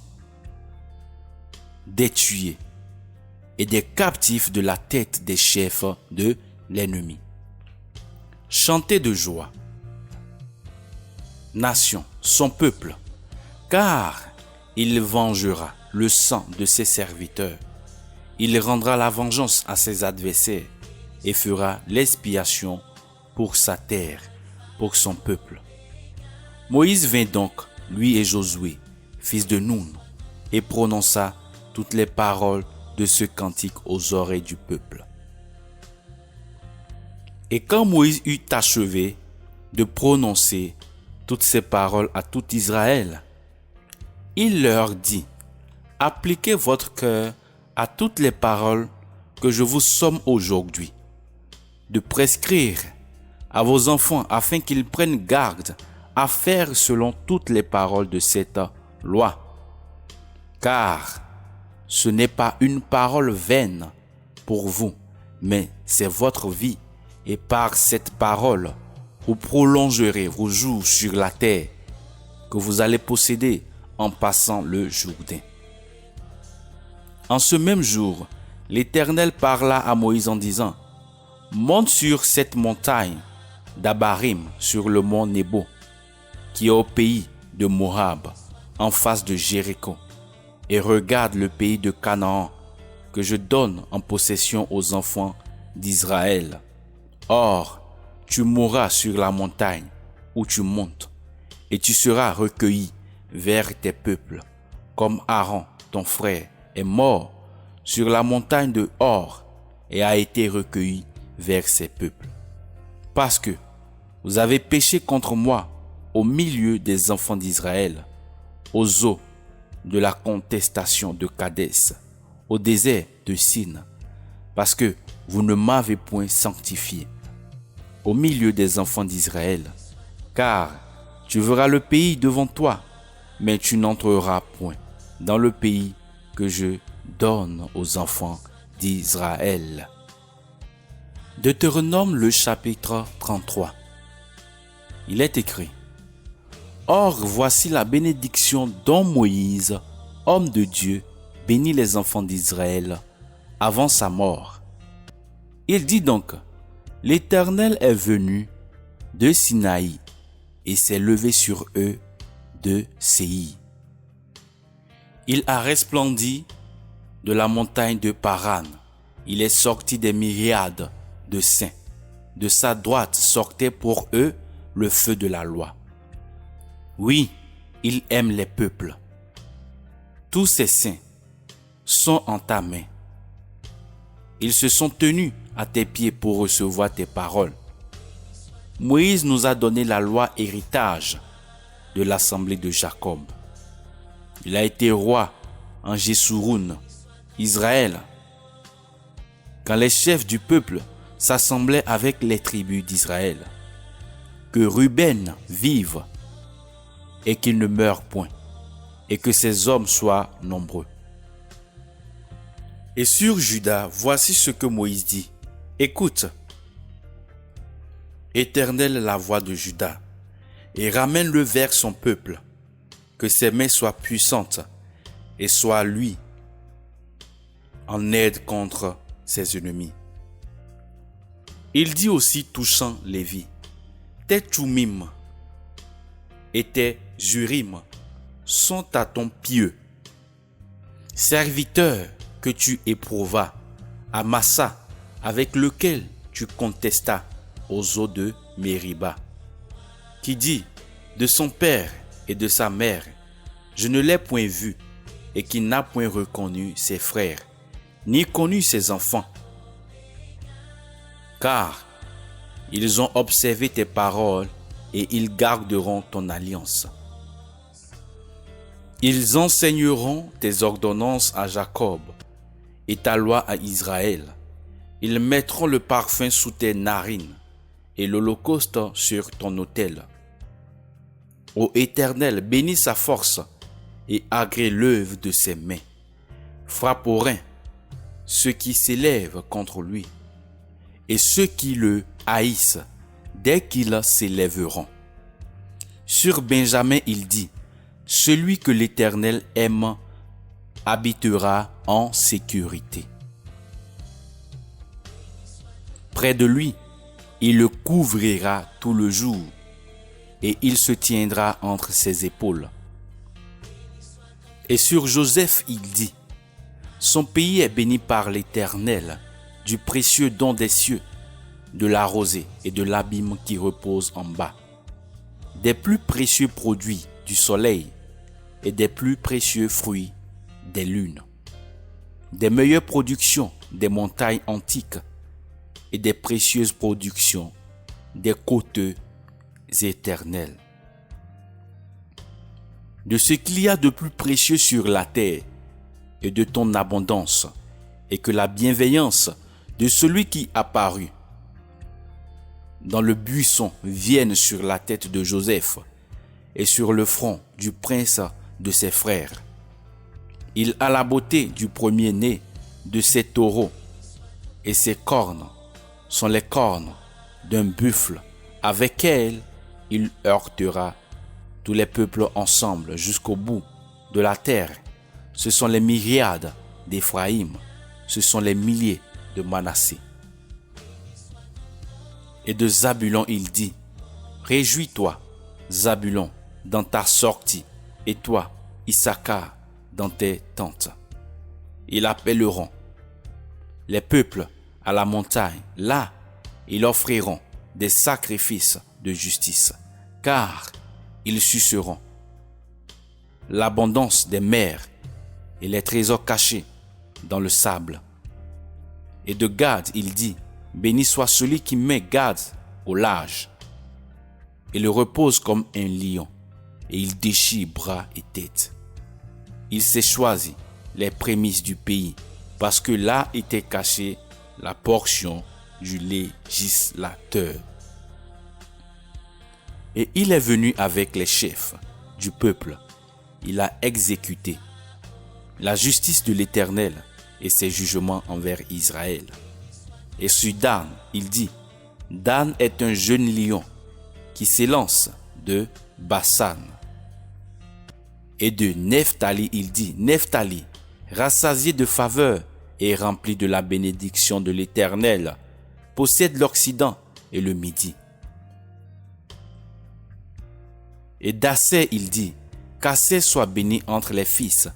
des tués et des captifs de la tête des chefs de l'ennemi. Chantez de joie, nation, son peuple, car il vengera le sang de ses serviteurs. Il rendra la vengeance à ses adversaires et fera l'expiation pour sa terre, pour son peuple. Moïse vint donc, lui et Josué, fils de Nun, et prononça toutes les paroles de ce cantique aux oreilles du peuple. Et quand Moïse eut achevé de prononcer toutes ces paroles à tout Israël, il leur dit, appliquez votre cœur à toutes les paroles que je vous somme aujourd'hui, de prescrire à vos enfants afin qu'ils prennent garde à faire selon toutes les paroles de cette loi. Car ce n'est pas une parole vaine pour vous, mais c'est votre vie, et par cette parole, vous prolongerez vos jours sur la terre que vous allez posséder en passant le Jourdain. En ce même jour, l'Éternel parla à Moïse en disant, « Monte sur cette montagne d'Abarim, sur le mont Nebo, qui est au pays de Moab, en face de Jéricho, et regarde le pays de Canaan, que je donne en possession aux enfants d'Israël. Or, tu mourras sur la montagne où tu montes, et tu seras recueilli vers tes peuples, comme Aaron, ton frère, est mort sur la montagne de Hor et a été recueilli vers ses peuples. Parce que vous avez péché contre moi au milieu des enfants d'Israël, aux eaux de la contestation de Kadès, au désert de Sin, parce que vous ne m'avez point sanctifié au milieu des enfants d'Israël, car tu verras le pays devant toi, mais tu n'entreras point dans le pays que je donne aux enfants d'Israël. Deutéronome le chapitre 33. Il est écrit, « Or voici la bénédiction dont Moïse, homme de Dieu, bénit les enfants d'Israël avant sa mort. Il dit donc, l'Éternel est venu de Sinaï et s'est levé sur eux de Séir. Il a resplendi de la montagne de Paran. Il est sorti des myriades de saints. De sa droite sortait pour eux le feu de la loi. Oui, il aime les peuples. Tous ces saints sont en ta main. Ils se sont tenus à tes pieds pour recevoir tes paroles. Moïse nous a donné la loi héritage de l'assemblée de Jacob. Il a été roi en Jesouroun, Israël, quand les chefs du peuple s'assemblaient avec les tribus d'Israël. Que Ruben vive et qu'il ne meure point, et que ses hommes soient nombreux. Et sur Juda, voici ce que Moïse dit. Écoute, Éternel, la voix de Juda, et ramène-le vers son peuple, que ses mains soient puissantes et soit lui en aide contre ses ennemis. Il dit aussi touchant Lévi, tes Tchoumim et tes Urim sont à ton pied, serviteur que tu éprouvas à Massa, avec lequel tu contestas aux eaux de Mériba, qui dit de son père et de sa mère, je ne l'ai point vu, et qui n'a point reconnu ses frères, ni connu ses enfants. Car ils ont observé tes paroles et ils garderont ton alliance. Ils enseigneront tes ordonnances à Jacob et ta loi à Israël. Ils mettront le parfum sous tes narines et l'holocauste sur ton autel. Ô Éternel, bénis sa force et agrée l'œuvre de ses mains. Frappe au rein ceux qui s'élèvent contre lui et ceux qui le haïssent dès qu'ils s'élèveront. Sur Benjamin, il dit, celui que l'Éternel aime habitera en sécurité. Près de lui, il le couvrira tout le jour et il se tiendra entre ses épaules. Et sur Joseph, il dit, son pays est béni par l'Éternel, du précieux don des cieux, de la rosée et de l'abîme qui repose en bas, des plus précieux produits du soleil et des plus précieux fruits des lunes, des meilleures productions des montagnes antiques et des précieuses productions des côtes éternelles. De ce qu'il y a de plus précieux sur la terre et de ton abondance et que la bienveillance de celui qui apparut dans le buisson vienne sur la tête de Joseph et sur le front du prince de ses frères. Il a la beauté du premier-né de ses taureaux, et ses cornes sont les cornes d'un buffle, avec elles il heurtera tous les peuples ensemble jusqu'au bout de la terre. Ce sont les myriades d'Éphraïm, ce sont les milliers de Manassé. Et de Zabulon il dit, réjouis-toi, Zabulon, dans ta sortie, et toi, Issachar, dans tes tentes. Ils appelleront les peuples à la montagne. Là, ils offriront des sacrifices de justice, car ils suceront l'abondance des mers et les trésors cachés dans le sable. Et de Gad, il dit, béni soit celui qui met Gad au large et le repose comme un lion, et il déchire bras et tête. Il s'est choisi les prémices du pays, parce que là était cachée la portion du législateur. Et il est venu avec les chefs du peuple. Il a exécuté la justice de l'Éternel et ses jugements envers Israël. Et sur Dan, il dit, Dan est un jeune lion qui s'élance de Bassan. Et de Nephtali, il dit, Nephtali, rassasié de faveur et rempli de la bénédiction de l'Éternel, possède l'Occident et le Midi. Et d'Assé, il dit, qu'Assé soit béni entre les fils,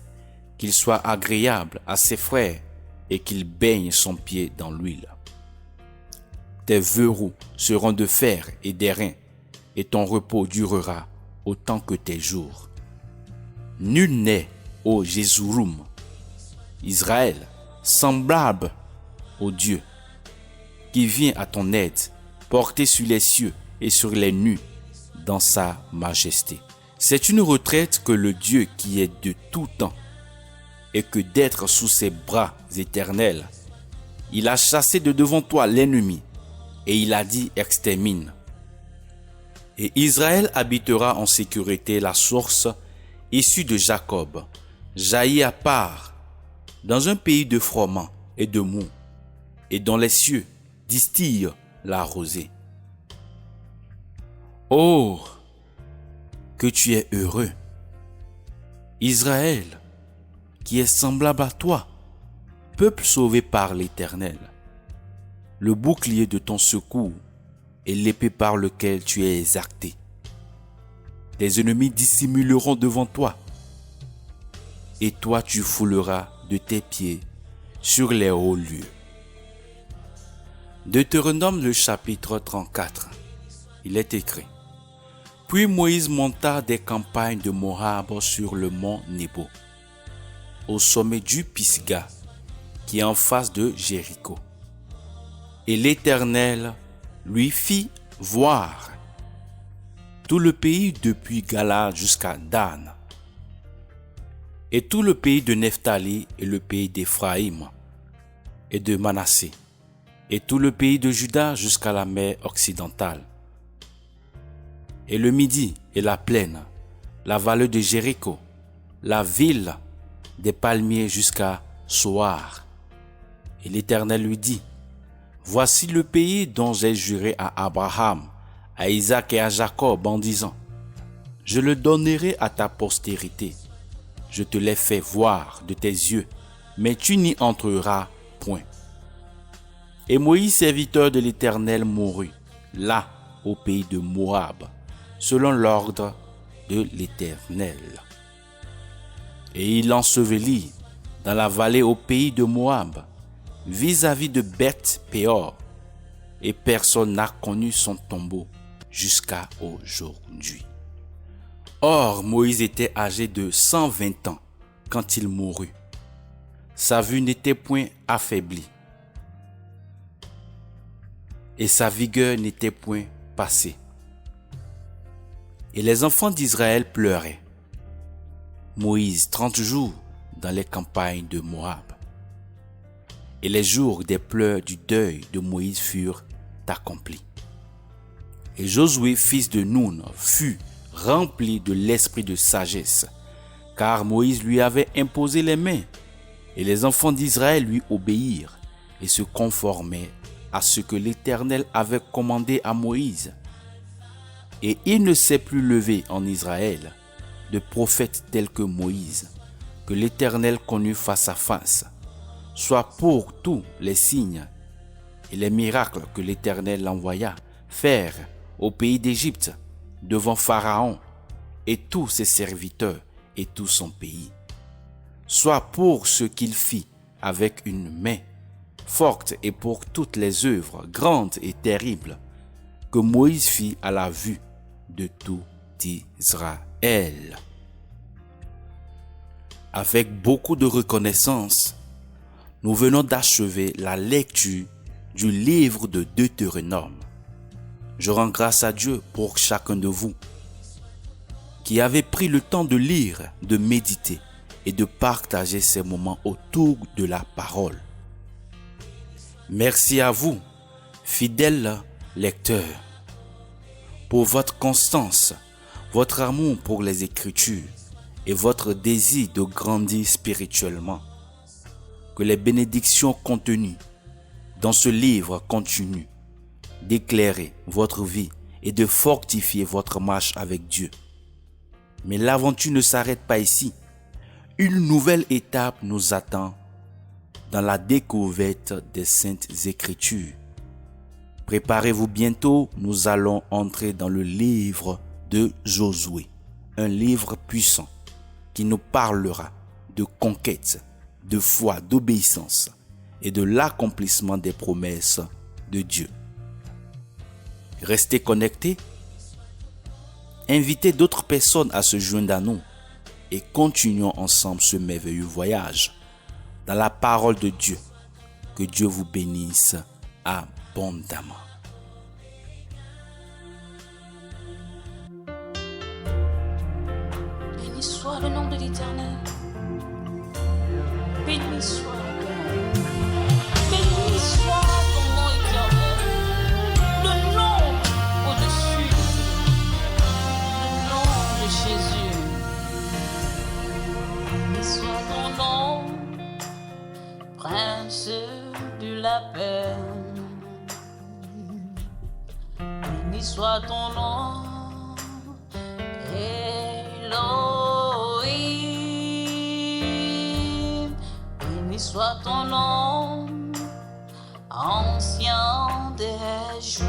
qu'il soit agréable à ses frères et qu'il baigne son pied dans l'huile. Tes verrous seront de fer et d'airain, et ton repos durera autant que tes jours. Nul n'est, ô Jésurum, Israël, semblable au Dieu, qui vient à ton aide, porté sur les cieux et sur les nues, dans sa majesté. C'est une retraite que le Dieu qui est de tout temps, et que d'être sous ses bras éternels, il a chassé de devant toi l'ennemi, et il a dit extermine. Et Israël habitera en sécurité la source issue de Jacob, jaillit à part, dans un pays de froment et de mou, et dont les cieux distillent la rosée. Oh, que tu es heureux, Israël, qui est semblable à toi, peuple sauvé par l'Éternel, le bouclier de ton secours et l'épée par lequel tu es exacté. Tes ennemis dissimuleront devant toi, et toi tu fouleras de tes pieds sur les hauts lieux. Deutéronome le chapitre 34, il est écrit. Puis Moïse monta des campagnes de Moab sur le mont Nebo, au sommet du Pisga, qui est en face de Jéricho. Et l'Éternel lui fit voir tout le pays depuis Galad jusqu'à Dan, et tout le pays de Nephtali et le pays d'Éphraïm et de Manassé, et tout le pays de Juda jusqu'à la mer occidentale, et le Midi et la plaine, la vallée de Jéricho, la ville des palmiers jusqu'à Soar. Et l'Éternel lui dit, voici le pays dont j'ai juré à Abraham, à Isaac et à Jacob en disant, je le donnerai à ta postérité. Je te l'ai fait voir de tes yeux, mais tu n'y entreras point. Et Moïse, serviteur de l'Éternel, mourut là, au pays de Moab, selon l'ordre de l'Éternel. Et il l'ensevelit dans la vallée au pays de Moab, vis-à-vis de Beth-Péor, et personne n'a connu son tombeau jusqu'à aujourd'hui. Or, Moïse était âgé de 120 ans quand il mourut. Sa vue n'était point affaiblie, et sa vigueur n'était point passée. Et les enfants d'Israël pleuraient. Moïse 30 jours dans les campagnes de Moab. et les jours des pleurs du deuil de Moïse furent accomplis. Et Josué, fils de Nun, fut rempli de l'esprit de sagesse, car Moïse lui avait imposé les mains, et les enfants d'Israël lui obéirent et se conformaient à ce que l'Éternel avait commandé à Moïse. Et il ne s'est plus levé en Israël de prophète tel que Moïse, que l'Éternel connut face à face, soit pour tous les signes et les miracles que l'Éternel envoya faire au pays d'Égypte, devant Pharaon et tous ses serviteurs et tout son pays, soit pour ce qu'il fit avec une main forte et pour toutes les œuvres grandes et terribles que Moïse fit à la vue de tout Israël. Avec beaucoup de reconnaissance, nous venons d'achever la lecture du livre de Deutéronome. Je rends grâce à Dieu pour chacun de vous qui avez pris le temps de lire, de méditer et de partager ces moments autour de la parole. Merci à vous, fidèles lecteurs, pour votre constance, votre amour pour les Écritures et votre désir de grandir spirituellement. Que les bénédictions contenues dans ce livre continuent d'éclairer votre vie et de fortifier votre marche avec Dieu. Mais l'aventure ne s'arrête pas ici. Une nouvelle étape nous attend dans la découverte des Saintes Écritures. Préparez-vous bientôt, nous allons entrer dans le livre de Josué, un livre puissant qui nous parlera de conquête, de foi, d'obéissance et de l'accomplissement des promesses de Dieu. Restez connectés, invitez d'autres personnes à se joindre à nous et continuons ensemble ce merveilleux voyage dans la parole de Dieu. Que Dieu vous bénisse abondamment. Béni soit le nom de l'Éternel. Béni soit ton nom. Béni soit ton nom éternel. Le nom au-dessus. Le nom de Jésus. Béni soit ton nom, Prince de la paix. Béni soit ton nom, Elohim. Béni soit ton nom, ancien des jours.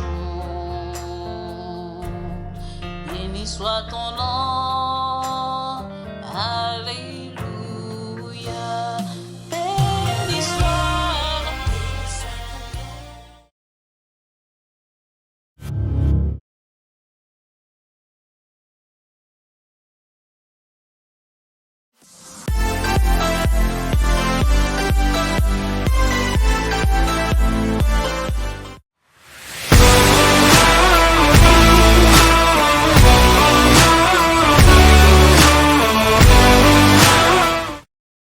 Béni soit ton nom,